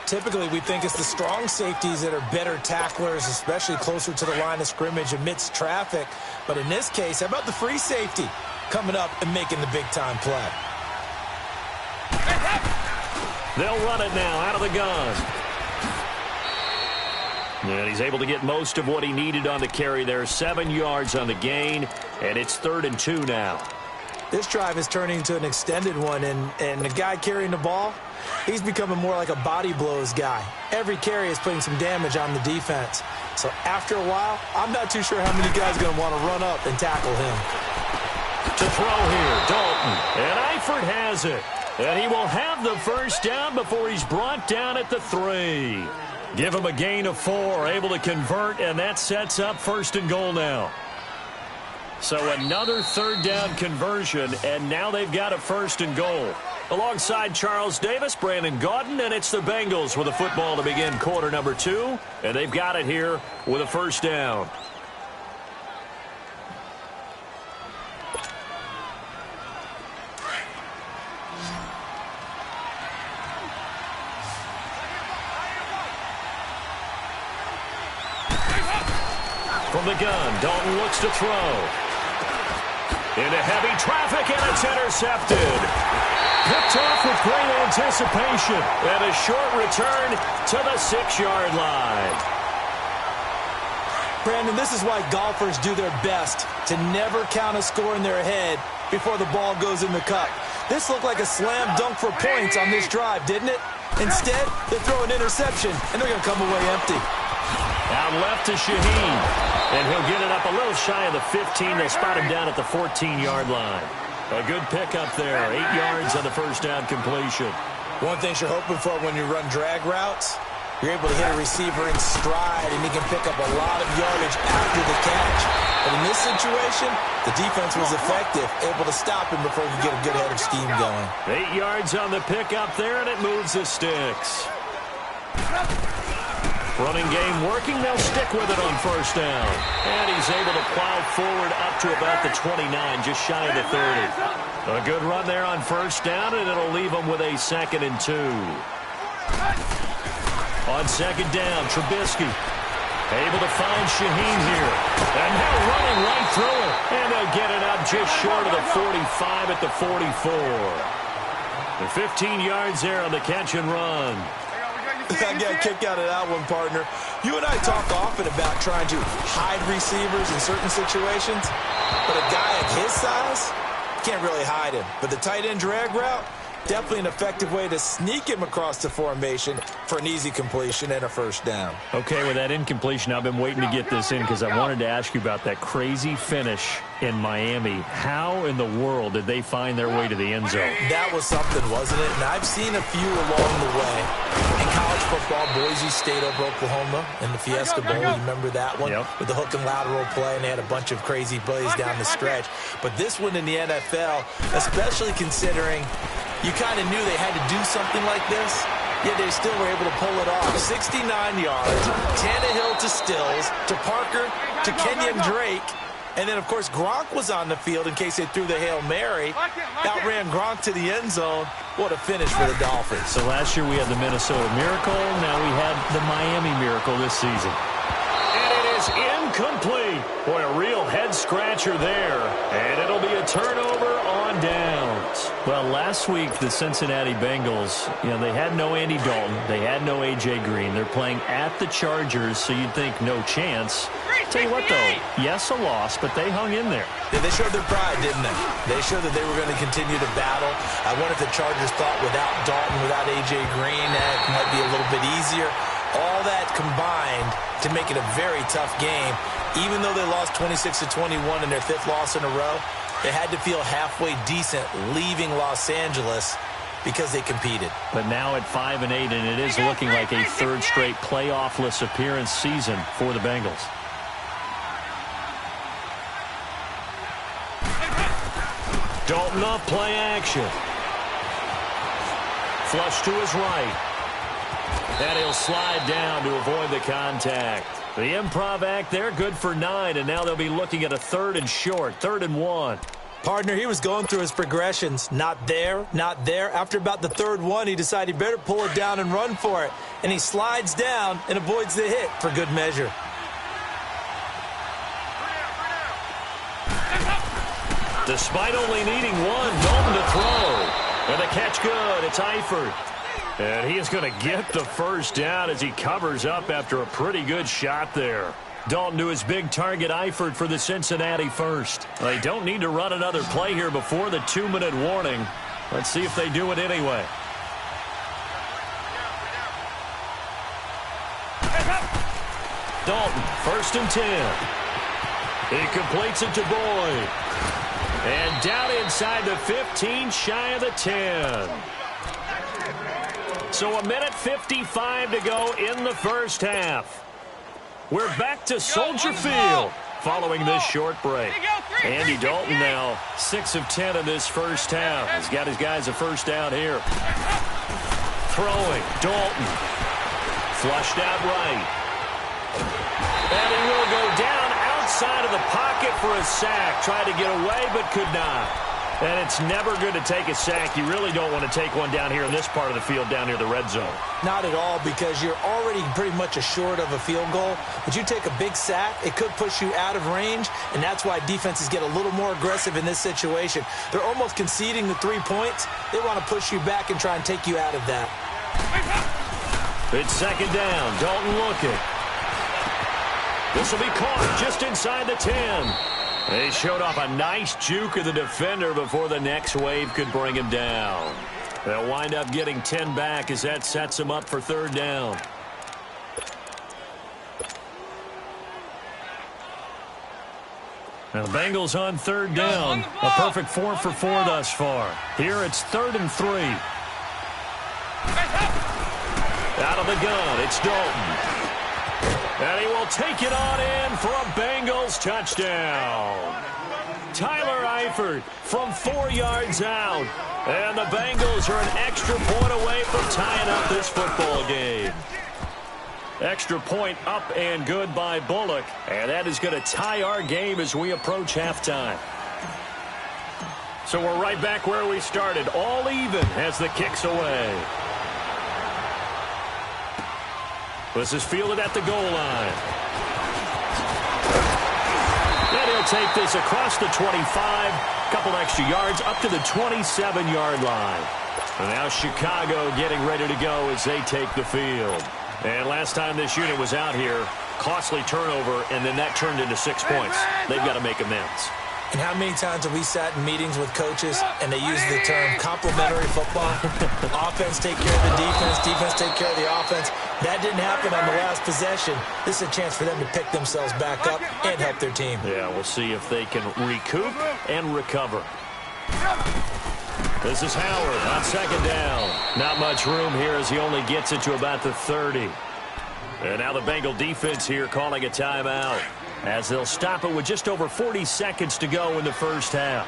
Typically, we think it's the strong safeties that are better tacklers, especially closer to the line of scrimmage amidst traffic. But in this case, how about the free safety coming up and making the big-time play? They'll run it now out of the gun. And he's able to get most of what he needed on the carry there. 7 yards on the gain, and it's 3rd and 2 now. This drive is turning into an extended one, and the guy carrying the ball, he's becoming more like a body blows guy. Every carry is putting some damage on the defense. So after a while, I'm not too sure how many guys are going to want to run up and tackle him. To throw here, Dalton. And Eifert has it. And he will have the first down before he's brought down at the 3. Give him a gain of 4, able to convert, and that sets up 1st and goal now. So another 3rd down conversion, and now they've got a 1st and goal. Alongside Charles Davis, Brandon Gaudin, and it's the Bengals with a football to begin quarter number 2, and they've got it here with a first down. From the gun, Dalton looks to throw. Into heavy traffic, and it's intercepted. Picked off with great anticipation. And a short return to the 6-yard line. Brandon, this is why golfers do their best to never count a score in their head before the ball goes in the cup. This looked like a slam dunk for points on this drive, didn't it? Instead, they throw an interception, and they're going to come away empty. Out left to Shaheen. And he'll get it up a little shy of the 15. They'll spot him down at the 14-yard line. A good pickup there. 8 yards on the first down completion. One thing you're hoping for when you run drag routes, you're able to hit a receiver in stride, and he can pick up a lot of yardage after the catch. But in this situation, the defense was effective, able to stop him before he could get a good head of steam going. 8 yards on the pickup there, and it moves the sticks. Running game working. They'll stick with it on first down. And he's able to plow forward up to about the 29, just shy of the 30. A good run there on first down, and it'll leave him with a 2nd and 2. On second down, Trubisky able to find Shaheen here. And now running right through it. And they'll get it up just short of the 45 at the 44. The 15 yards there on the catch and run. I got a kick out of that one, partner. You and I talk often about trying to hide receivers in certain situations. But a guy of his size, can't really hide him. But the tight end drag route, definitely an effective way to sneak him across the formation for an easy completion and a first down. Okay, with that incompletion, I've been waiting to get this in because I wanted to ask you about that crazy finish in Miami. How in the world did they find their way to the end zone? That was something, wasn't it? And I've seen a few along the way. In college football, Boise State over Oklahoma in the Fiesta Bowl. You remember that one? Yep. With the hook and lateral play, and they had a bunch of crazy plays down the stretch. But this one in the NFL, especially considering you kind of knew they had to do something like this, yet they still were able to pull it off. 69 yards, Tannehill to Stills, to Parker, to Kenyon Drake, and then, of course, Gronk was on the field in case they threw the Hail Mary. Outran Gronk to the end zone. What a finish for the Dolphins. So last year we had the Minnesota Miracle. Now we had the Miami Miracle this season. And it is incomplete. Boy, a real head-scratcher there. And it'll be a turnover on downs. Well, last week the Cincinnati Bengals, they had no Andy Dalton. They had no A.J. Green. They're playing at the Chargers, so you'd think no chance. Tell you what, though, yes, a loss, but they hung in there. Yeah, they showed their pride, didn't they? They showed that they were going to continue to battle. I wonder if the Chargers thought without Dalton, without A.J. Green, that might be a little bit easier. All that combined to make it a very tough game. Even though they lost 26-21 in their 5th loss in a row, they had to feel halfway decent leaving Los Angeles because they competed. But now at 5-8, and it is looking like a 3rd straight playoff-less appearance season for the Bengals. Dalton off play action. Flush to his right. And he'll slide down to avoid the contact. The improv act there, good for 9, and now they'll be looking at a 3rd and short, 3rd and 1. Partner, he was going through his progressions. Not there, not there. After about the 3rd one, he decided he better pull it down and run for it. And he slides down and avoids the hit for good measure. Despite only needing 1, Dalton to throw. And the catch good. It's Eifert. And he is going to get the first down as he covers up after a pretty good shot there. Dalton to his big target, Eifert, for the Cincinnati first. They don't need to run another play here before the 2-minute warning. Let's see if they do it anyway. Dalton, 1st and 10. He completes it to Boyd. And down inside the 15, shy of the 10. So 1:55 to go in the first half. We're back to Soldier Field following this short break. Andy Dalton now 6 of 10 in this first half. He's got his guys a first down here. Throwing, Dalton. Flushed out right. And he will go down outside of the pocket for a sack. Tried to get away, but could not. And it's never good to take a sack. You really don't want to take one down here in this part of the field, down near the red zone. Not at all, because you're already pretty much assured of a field goal. But you take a big sack, it could push you out of range, and that's why defenses get a little more aggressive in this situation. They're almost conceding the 3 points. They want to push you back and try and take you out of that. It's 2nd down. Dalton looking. This will be caught just inside the 10. They showed off a nice juke of the defender before the next wave could bring him down. They'll wind up getting 10 back as that sets them up for 3rd down. Now the Bengals on third down. A perfect 4 for 4 thus far. Here it's 3rd and 3. Out of the gun, it's Dalton. And he will take it on in for a Bengals touchdown. Tyler Eifert from 4 yards out. And the Bengals are an extra point away from tying up this football game. Extra point up and good by Bullock. And that is going to tie our game as we approach halftime. So we're right back where we started. All even as the kick's away. This is fielded at the goal line. And he'll take this across the 25. Couple extra yards up to the 27-yard line. And now Chicago getting ready to go as they take the field. And last time this unit was out here, costly turnover, and then that turned into 6 points. They've got to make amends. And how many times have we sat in meetings with coaches and they use the term complementary football? Offense take care of the defense, defense take care of the offense. That didn't happen on the last possession. This is a chance for them to pick themselves back up and help their team. Yeah, we'll see if they can recoup and recover. This is Howard on 2nd down. Not much room here as he only gets it to about the 30. And now the Bengal defense here calling a timeout, as they'll stop it with just over 40 seconds to go in the first half.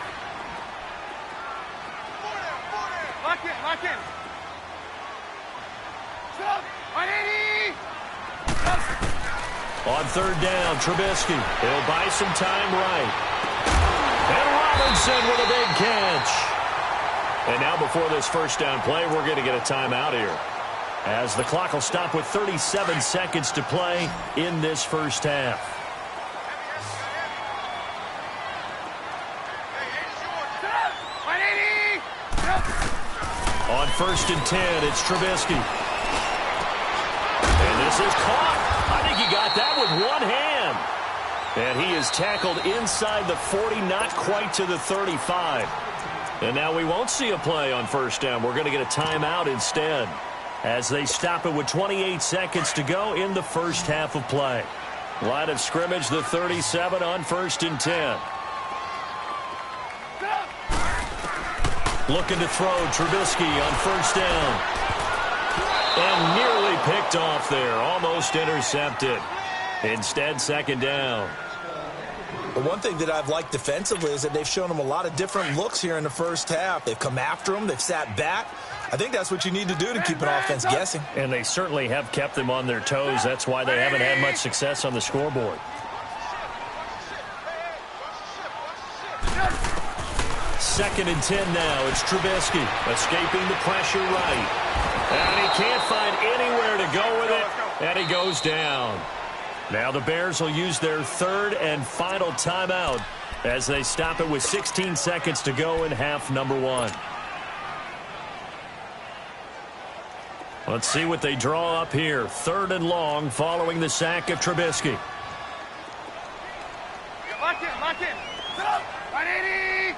Lock in. Stop. 180. On 3rd down, Trubisky. He'll buy some time right. And Robinson with a big catch. And now before this first down play, we're going to get a timeout here, as the clock will stop with 37 seconds to play in this first half. On 1st and 10, it's Trubisky. And this is caught. I think he got that with one hand. And he is tackled inside the 40, not quite to the 35. And now we won't see a play on 1st down. We're going to get a timeout instead, as they stop it with 28 seconds to go in the first half of play. Line of scrimmage, the 37 on 1st and 10. Looking to throw, Trubisky on 1st down. And nearly picked off there, almost intercepted. Instead, 2nd down. But one thing that I've liked defensively is that they've shown them a lot of different looks here in the first half. They've come after them. They've sat back. I think that's what you need to do to keep an offense guessing. And they certainly have kept them on their toes. That's why they haven't had much success on the scoreboard. 2nd and 10 now. It's Trubisky escaping the pressure right. And he can't find anywhere to go with it. And he goes down. Now the Bears will use their 3rd and final timeout as they stop it with 16 seconds to go in half number 1. Let's see what they draw up here. 3rd and long following the sack of Trubisky. Lock in. Stop. 180.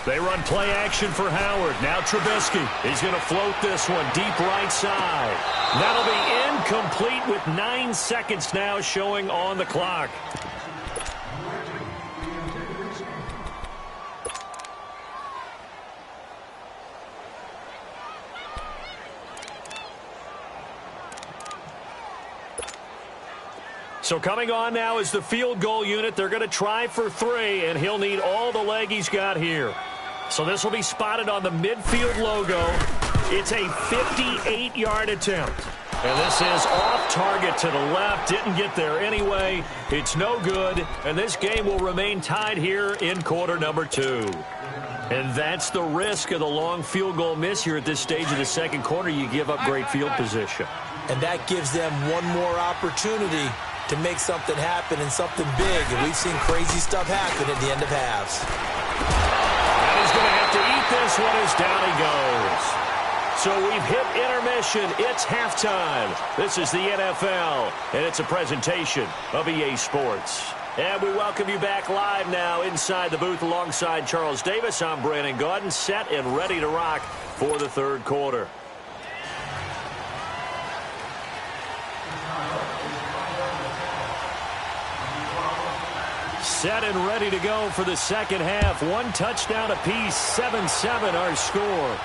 They run play action for Howard. Now Trubisky. He's going to float this one deep right side. That'll be incomplete with 9 seconds now showing on the clock. So coming on now is the field goal unit. They're going to try for 3, and he'll need all the leg he's got here. So this will be spotted on the midfield logo. It's a 58-yard attempt. And this is off target to the left. Didn't get there anyway. It's no good. And this game will remain tied here in quarter number 2. And that's the risk of the long field goal miss here at this stage of the second quarter. You give up great field position. And that gives them one more opportunity to make something happen and something big. And we've seen crazy stuff happen at the end of halves. And he's going to have to eat this one as down he goes. So we've hit intermission. It's halftime. This is the NFL, and it's a presentation of EA Sports. And we welcome you back live now inside the booth alongside Charles Davis. I'm Brandon Gaudin, set and ready to rock for the third quarter. set and ready to go for the second half. One touchdown apiece, 7-7 our score.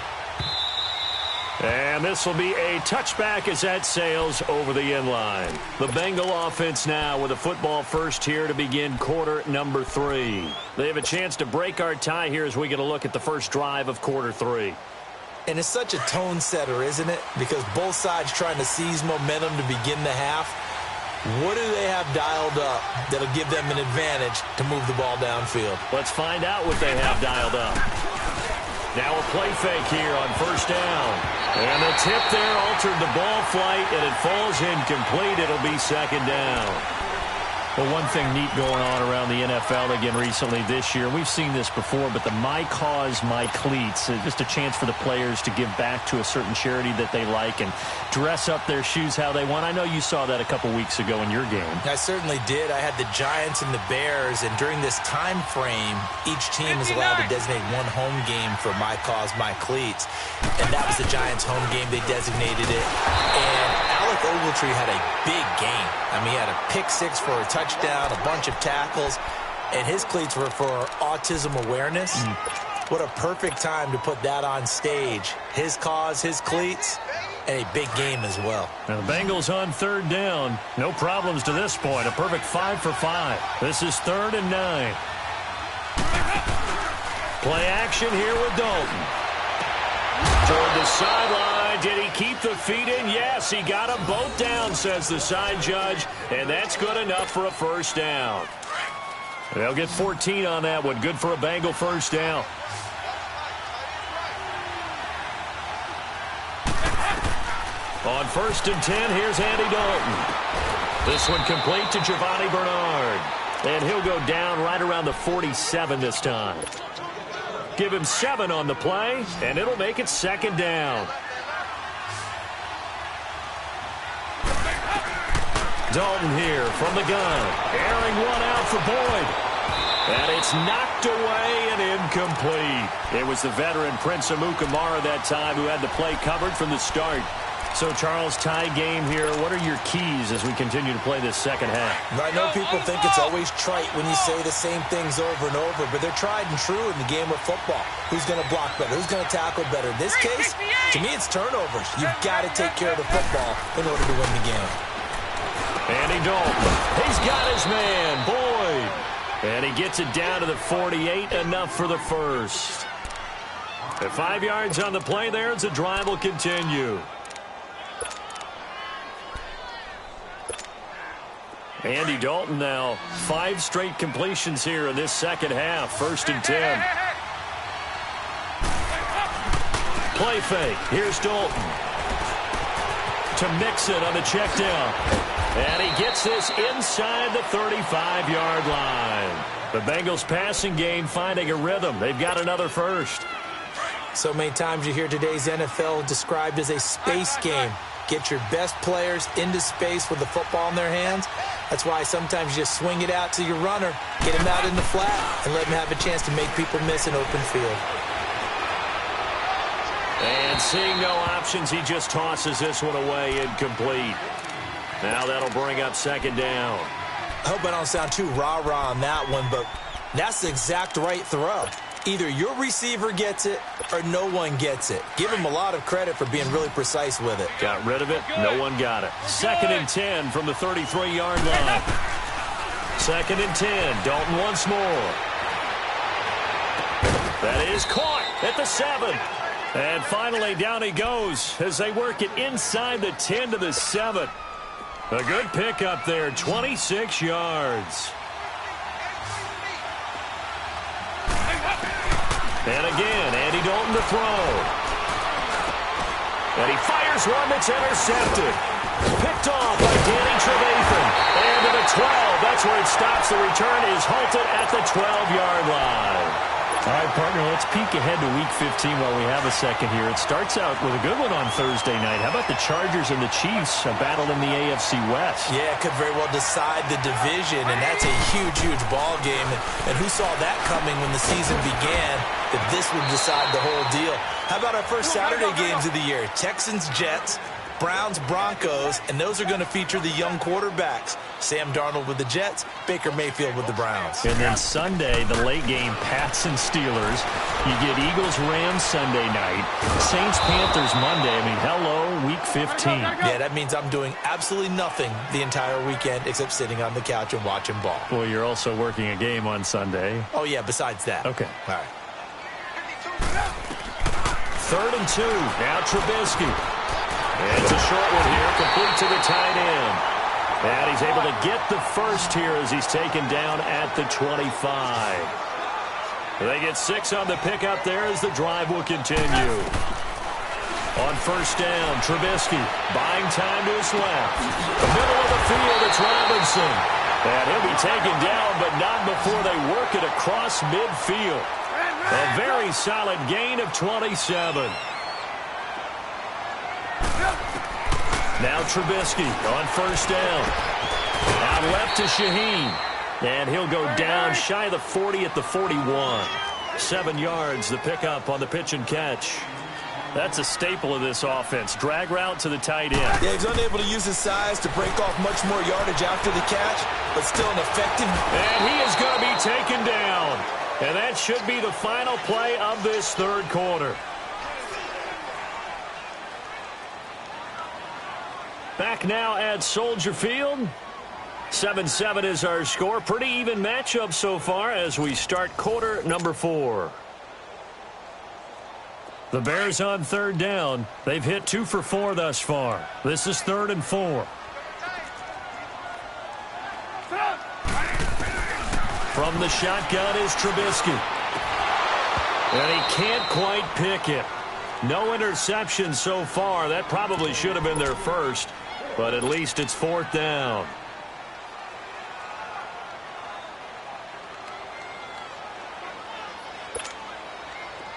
And this will be a touchback as that sails over the end line. The Bengal offense now with a football first here to begin quarter number 3. They have a chance to break our tie here as we get a look at the first drive of quarter 3. And it's such a tone setter, isn't it? Because both sides trying to seize momentum to begin the half. What do they have dialed up that'll give them an advantage to move the ball downfield? Let's find out what they have dialed up. Now a play fake here on first down. And the tip there altered the ball flight, and it falls incomplete. It'll be second down. Well, one thing neat going on around the NFL again recently this year, we've seen this before, but the My Cause, My Cleats, just a chance for the players to give back to a certain charity that they like and dress up their shoes how they want. I know you saw that a couple weeks ago in your game. I certainly did. I had the Giants and the Bears, and during this time frame, each team is allowed to designate one home game for My Cause, My Cleats, and that was the Giants' home game. They designated it, and Alec Ogletree had a big game. I mean, he had a pick six for a touchdown, a bunch of tackles, and his cleats were for autism awareness. What a perfect time to put that on stage. His cause, his cleats, and a big game as well. Now the Bengals on third down. No problems to this point. A perfect 5 for 5. This is 3rd and 9. Play action here with Dalton. Toward the sideline. Did he keep the feet in? Yes, he got them both down, says the side judge, and that's good enough for a first down. They'll get 14 on that one. Good for a Bengal first down. On 1st and 10, here's Andy Dalton. This one complete to Giovanni Bernard. And he'll go down right around the 47 this time. Give him 7 on the play, and it'll make it second down. Dalton here from the gun. Airing one out for Boyd. And it's knocked away and incomplete. It was the veteran Prince Amukamara that time who had the play covered from the start. So, Charles, tie game here. What are your keys as we continue to play this second half? I know people think it's always trite when you say the same things over and over, but they're tried and true in the game of football. Who's going to block better? Who's going to tackle better? In this case, to me, it's turnovers. You've got to take care of the football in order to win the game. Andy Dalton. He's got his man, Boyd. And he gets it down to the 48, enough for the first. At 5 yards on the play there, as the drive will continue. Andy Dalton now, 5 straight completions here in this second half. 1st and 10. Play fake. Here's Dalton. To mix it on the check down. And he gets this inside the 35-yard line. The Bengals passing game finding a rhythm. They've got another first. So many times you hear today's NFL described as a space game. Get your best players into space with the football in their hands. That's why sometimes you just swing it out to your runner, get him out in the flat, and let him have a chance to make people miss an open field. And seeing no options, he just tosses this one away, incomplete. Now that'll bring up second down. I hope I don't sound too rah-rah on that one, but that's the exact right throw. Either your receiver gets it or no one gets it. Give him a lot of credit for being really precise with it. Got rid of it. No one got it. 2nd and 10 from the 33-yard line. 2nd and 10. Dalton once more. That is caught at the 7. And finally down he goes as they work it inside the 10 to the 7. A good pickup there. 26 yards. And again, Andy Dalton to throw. And he fires one that's intercepted. Picked off by Danny Trevathan. And to the 12. That's where it stops. The return is halted at the 12-yard line. All right, partner, let's peek ahead to Week 15 while we have a second here. It starts out with a good one on Thursday night. How about the Chargers and the Chiefs, a battle in the AFC West? Yeah, it could very well decide the division, and that's a huge, huge ball game. And who saw that coming when the season began, that this would decide the whole deal? How about our first Saturday games of the year? Texans-Jets, Browns, Broncos, and those are going to feature the young quarterbacks. Sam Darnold with the Jets, Baker Mayfield with the Browns. And then Sunday, the late game, Pats and Steelers. You get Eagles-Rams Sunday night, Saints-Panthers Monday. I mean, hello, Week 15. Yeah, that means I'm doing absolutely nothing the entire weekend except sitting on the couch and watching ball. Well, you're also working a game on Sunday. Oh, yeah, besides that. Okay. All right. 3rd and 2. Now Trubisky. It's a short one here, complete to the tight end. And he's able to get the first here as he's taken down at the 25. They get 6 on the pickup there as the drive will continue. On 1st down, Trubisky buying time to his left. The middle of the field, it's Robinson. And he'll be taken down, but not before they work it across midfield. A very solid gain of 27. Now Trubisky on 1st down. Out left to Shaheen. And he'll go down shy of the 40 at the 41. 7 yards, the pickup on the pitch and catch. That's a staple of this offense. Drag route to the tight end. Yeah, he's unable to use his size to break off much more yardage after the catch, but still an effective. And he is going to be taken down. And that should be the final play of this 3rd quarter. Back now at Soldier Field. 7-7 is our score. Pretty even matchup so far as we start quarter number 4. The Bears on 3rd down. They've hit 2 for 4 thus far. This is 3rd and 4. From the shotgun is Trubisky. And he can't quite pick it. No interception so far. That probably should have been their first. But at least it's 4th down.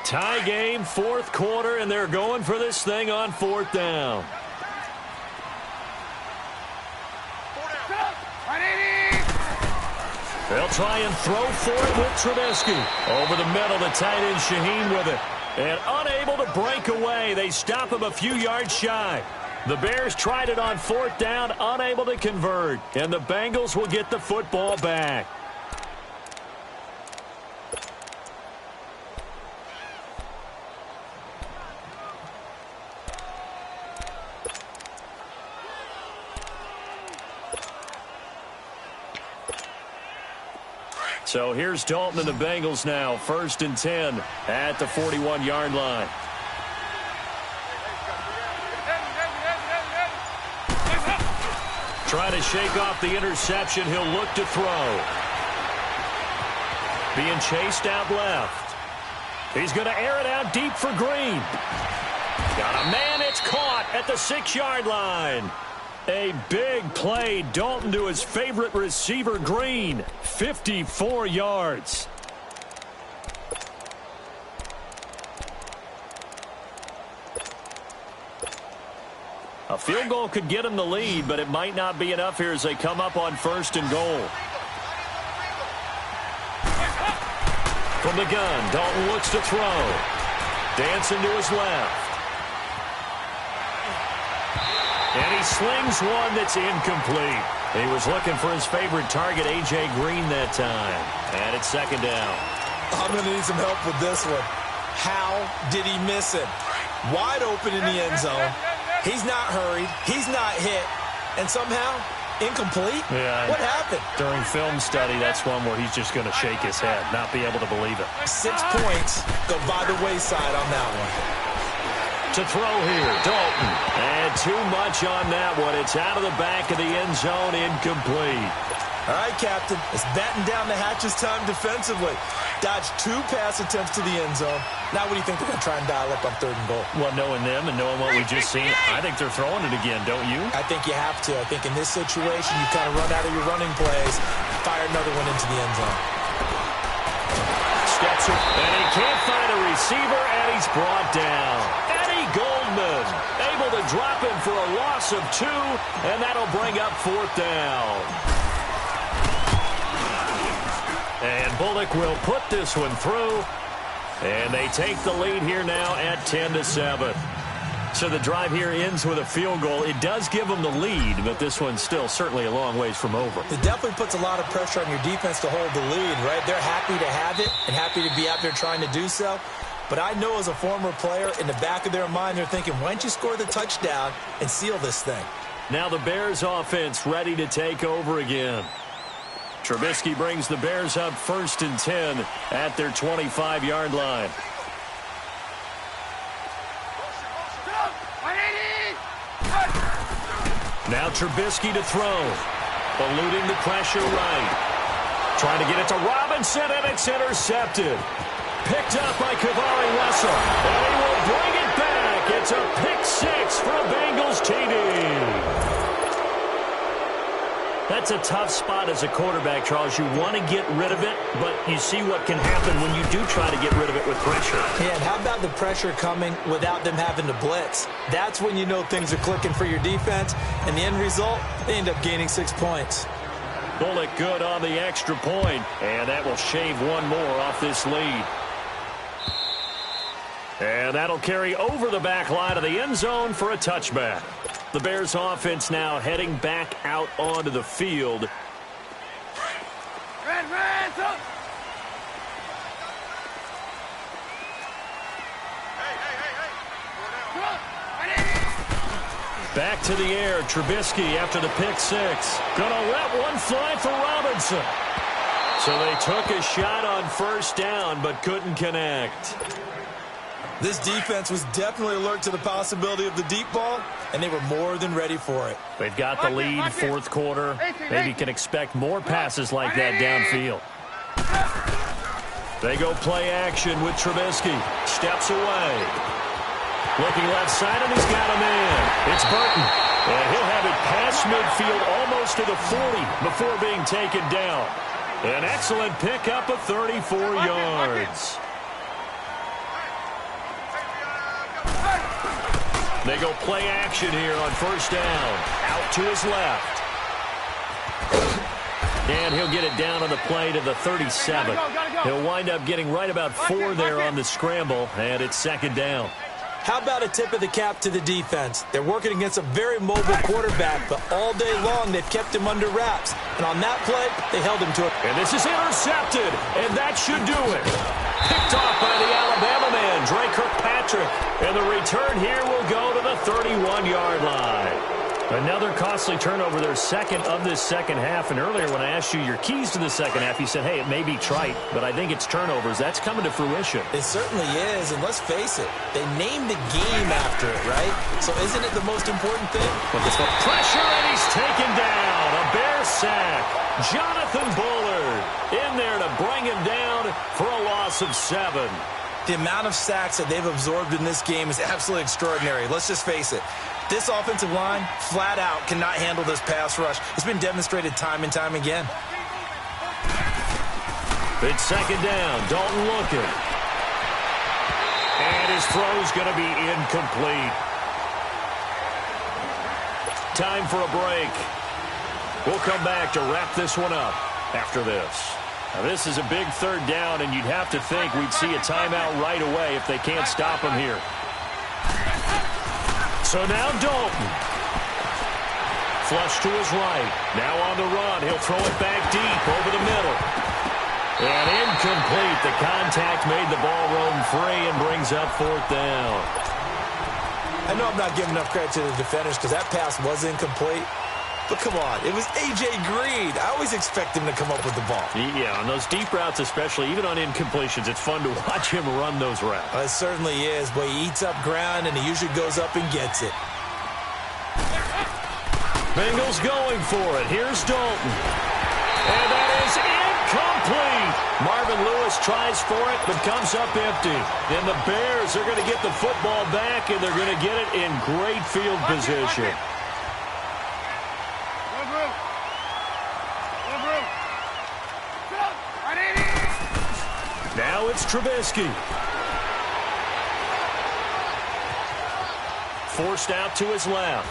Tie game, 4th quarter, and they're going for this thing on 4th down. They'll try and throw for it with Trubisky. Over the middle, the tight end Shaheen with it. And unable to break away. They stop him a few yards shy. The Bears tried it on 4th down, unable to convert. And the Bengals will get the football back. So here's Dalton and the Bengals now. 1st and 10 at the 41-yard line. Trying to shake off the interception. He'll look to throw. Being chased out left. He's going to air it out deep for Green. Got a man. It's caught at the 6-yard line. A big play. Dalton to his favorite receiver, Green. 54 yards. A field goal could get him the lead, but it might not be enough here as they come up on 1st and goal. From the gun, Dalton looks to throw. Dancing to his left. And he slings one that's incomplete. He was looking for his favorite target, A.J. Green, that time. And it's 2nd down. I'm going to need some help with this one. How did he miss it? Wide open in the end zone. He's not hurried. He's not hit. And somehow, incomplete? Yeah. What happened? During film study, that's one where he's just going to shake his head, not be able to believe it. 6 points go by the wayside on that one. To throw here, Dalton. And too much on that one. It's out of the back of the end zone, incomplete. All right, Captain. It's batten down the hatches time defensively. Dodged 2 pass attempts to the end zone. Now what do you think they're going to try and dial up on 3rd and goal? Well, knowing them and knowing what we just seen, I think they're throwing it again, don't you? I think you have to. I think in this situation, you kind of run out of your running plays, fire another one into the end zone. Steps it, and he can't find a receiver, and he's brought down. Eddie Goldman able to drop him for a loss of 2, and that'll bring up 4th down. And Bullock will put this one through. And they take the lead here now at 10-7. So the drive here ends with a field goal. It does give them the lead, but this one's still certainly a long ways from over. It definitely puts a lot of pressure on your defense to hold the lead, right? They're happy to have it and happy to be out there trying to do so. But I know as a former player, in the back of their mind, they're thinking, why don't you score the touchdown and seal this thing? Now the Bears offense ready to take over again. Trubisky brings the Bears up 1st and 10 at their 25-yard line. Now Trubisky to throw. Eluding the pressure right. Trying to get it to Robinson, and it's intercepted. Picked up by Kavari Russell. And he will bring it back. It's a pick six for a Bengals TD. That's a tough spot as a quarterback, Charles. You want to get rid of it, but you see what can happen when you do try to get rid of it with pressure. Yeah, and how about the pressure coming without them having to blitz? That's when you know things are clicking for your defense, and the end result, they end up gaining 6 points. Bullock good on the extra point, and that will shave one more off this lead. And that'll carry over the back line of the end zone for a touchback. The Bears offense now heading back out onto the field. Back to the air, Trubisky after the pick six. Gonna let one fly for Robinson. So they took a shot on 1st down, but couldn't connect. This defense was definitely alert to the possibility of the deep ball, and they were more than ready for it. They've got the lead 4th quarter. Maybe can expect more passes like that downfield. They go play action with Trubisky. Steps away. Looking left side, and he's got a man. It's Burton. And he'll have it past midfield almost to the 40 before being taken down. An excellent pickup of 34 yards. They go play action here on 1st down. Out to his left. And he'll get it down on the play to the 37. He'll wind up getting right about 4 there on the scramble, and it's 2nd down. How about a tip of the cap to the defense? They're working against a very mobile quarterback, but all day long they've kept him under wraps. And on that play, they held him to it. And this is intercepted, and that should do it. Picked off by the Alabama man, Dre Kirkpatrick. And the return here will go to the 31-yard line. Another costly turnover, their second of this second half. And earlier when I asked you your keys to the second half, you said, hey, it may be trite, but I think it's turnovers. That's coming to fruition. It certainly is, and let's face it, they named the game after it, right? So isn't it the most important thing? Look at the pressure, and he's taken down. A Bear sack. Jonathan Bullard in there to bring him down for a loss of 7. The amount of sacks that they've absorbed in this game is absolutely extraordinary. Let's just face it. This offensive line, flat out, cannot handle this pass rush. It's been demonstrated time and time again. It's 2nd down. Dalton looking. And his throw's going to be incomplete. Time for a break. We'll come back to wrap this one up after this. Now, this is a big 3rd down, and you'd have to think we'd see a timeout right away if they can't stop him here. So now Dalton. Flush to his right. Now on the run. He'll throw it back deep over the middle. And incomplete. The contact made the ball roam free and brings up 4th down. I know I'm not giving enough credit to the defenders because that pass was incomplete. But come on, it was A.J. Green. I always expect him to come up with the ball. Yeah, on those deep routes especially, even on incompletions, it's fun to watch him run those routes. It certainly is, but he eats up ground, and he usually goes up and gets it. Bengals going for it. Here's Dalton. And that is incomplete. Marvin Lewis tries for it, but comes up empty. And the Bears are going to get the football back, and they're going to get it in great field position. Now it's Trubisky. Forced out to his left.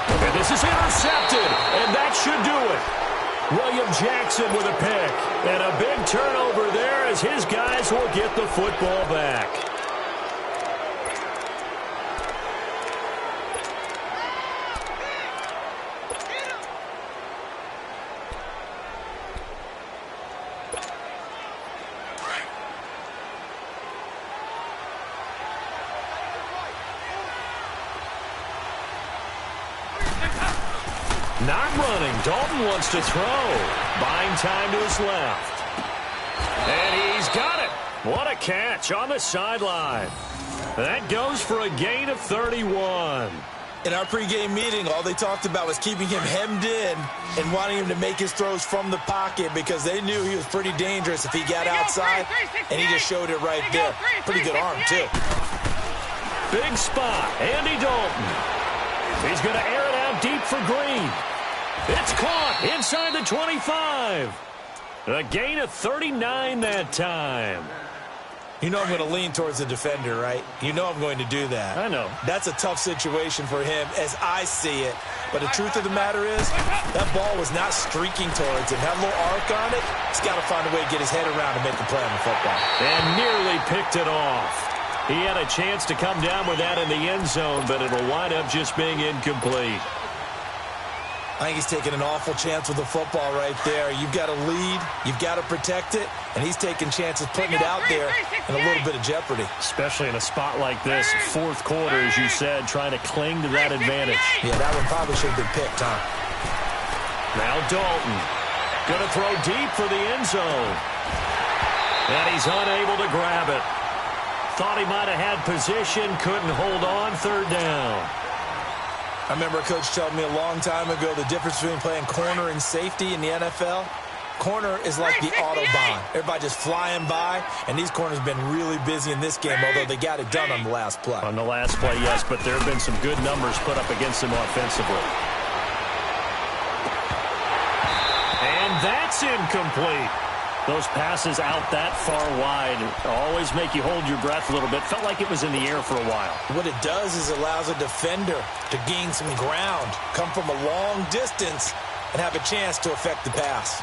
And this is intercepted, and that should do it. William Jackson with a pick. And a big turnover there as his guys will get the football back. Not running. Dalton wants to throw. Buying time to his left. And he's got it. What a catch on the sideline. That goes for a gain of 31. In our pregame meeting, all they talked about was keeping him hemmed in and wanting him to make his throws from the pocket because they knew he was pretty dangerous if he got outside, and he just showed it right there. Pretty good arm, too. Big spot, Andy Dalton. He's going to air it out deep for Green. It's caught inside the 25. A gain of 39 that time. You know I'm going to lean towards the defender, right? You know I'm going to do that. I know. That's a tough situation for him as I see it. But the truth of the matter is, that ball was not streaking towards him. Had a little arc on it. He's got to find a way to get his head around and make a play on the football. And nearly picked it off. He had a chance to come down with that in the end zone, but it'll wind up just being incomplete. I think he's taking an awful chance with the football right there. You've got to lead. You've got to protect it. And he's taking chances putting it out there in a little bit of jeopardy. Especially in a spot like this, fourth quarter, as you said, trying to cling to that advantage. Yeah, that one probably should have been picked, huh? Now Dalton going to throw deep for the end zone. And he's unable to grab it. Thought he might have had position, couldn't hold on, third down. I remember a coach telling me a long time ago the difference between playing corner and safety in the NFL. Corner is like the Autobahn. Everybody just flying by, and these corners have been really busy in this game, although they got it done on the last play. On the last play, yes, but there have been some good numbers put up against them offensively. And that's incomplete. Those passes out that far wide always make you hold your breath a little bit. Felt like it was in the air for a while. What it does is it allows a defender to gain some ground, come from a long distance, and have a chance to affect the pass.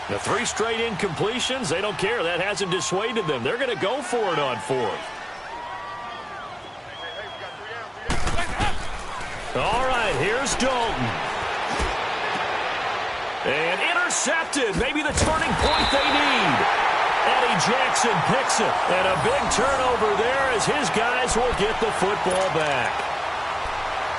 The 3 straight incompletions, they don't care. That hasn't dissuaded them. They're going to go for it on fourth. All right, here's Dalton. And intercepted. Maybe the turning point they need. Eddie Jackson picks it. And a big turnover there as his guys will get the football back.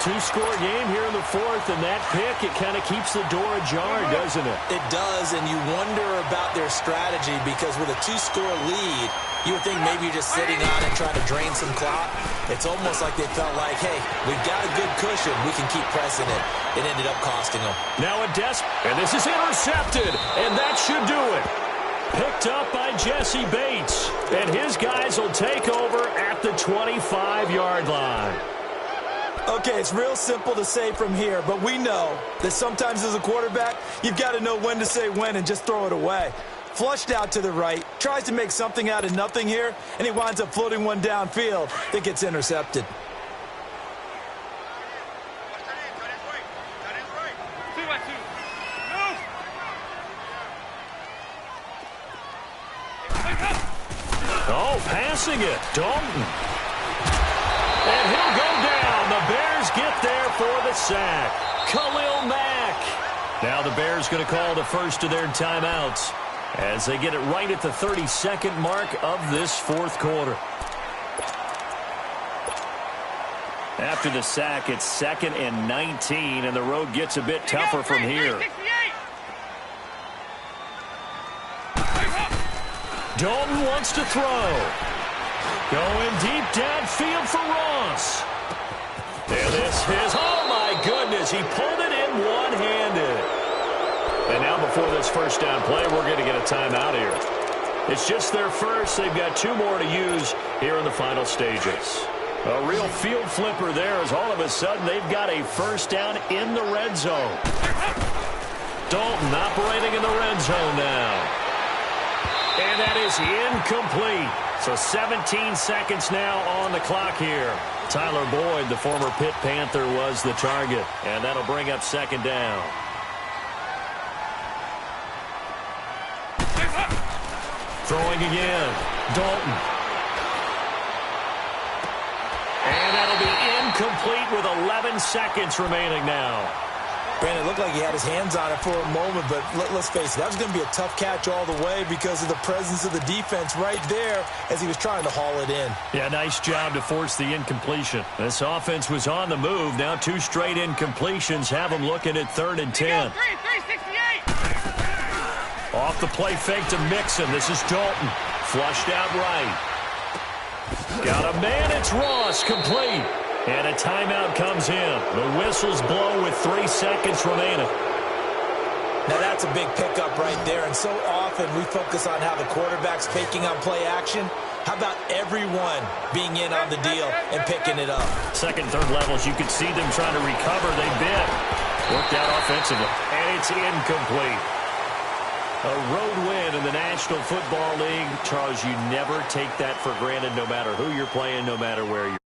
2-score game here in the fourth, and that pick, it kind of keeps the door ajar, doesn't it? It does, and you wonder about their strategy because with a 2-score lead, you would think maybe you're just sitting on and trying to drain some clock. It's almost like they felt like, hey, we've got a good cushion. We can keep pressing it. It ended up costing them. Now a and this is intercepted, and that should do it. Picked up by Jesse Bates, and his guys will take over at the 25-yard line. Okay, it's real simple to say from here, but we know that sometimes as a quarterback, you've got to know when to say when and just throw it away. Flushed out to the right, tries to make something out of nothing here, and he winds up floating one downfield that gets intercepted. Oh, passing it, Dalton. And he'll go down. The Bears get there for the sack. Khalil Mack. Now the Bears going to call the first of their timeouts as they get it right at the 32nd mark of this fourth quarter. After the sack, it's 2nd and 19, and the road gets a bit tougher from here. Dalton wants to throw. Going deep downfield for Ross. And this is, oh my goodness, he pulled it in one-handed. And now before this first down play, we're going to get a timeout here. It's just their first. They've got 2 more to use here in the final stages. A real field flipper there as all of a sudden they've got a first down in the red zone. Dalton operating in the red zone now. And that is incomplete. So 17 seconds now on the clock here. Tyler Boyd, the former Pitt Panther, was the target. And that'll bring up 2nd down. Throwing again. Dalton. And that'll be incomplete with 11 seconds remaining now. Brandon, it looked like he had his hands on it for a moment, but let's face it, that was going to be a tough catch all the way because of the presence of the defense right there as he was trying to haul it in. Yeah, nice job to force the incompletion. This offense was on the move. Now 2 straight incompletions have them looking at 3rd and 10. 368. Off the play fake to Mixon. This is Dalton. Flushed out right. Got a man. It's Ross. Complete. And a timeout comes in. The whistles blow with 3 seconds remaining. Now that's a big pickup right there, and so often we focus on how the quarterback's faking on play action. How about everyone being in on the deal and picking it up? Second, third levels, you could see them trying to recover. They bit. Worked out offensively. And it's incomplete. A road win in the National Football League. Charles, you never take that for granted no matter who you're playing, no matter where you're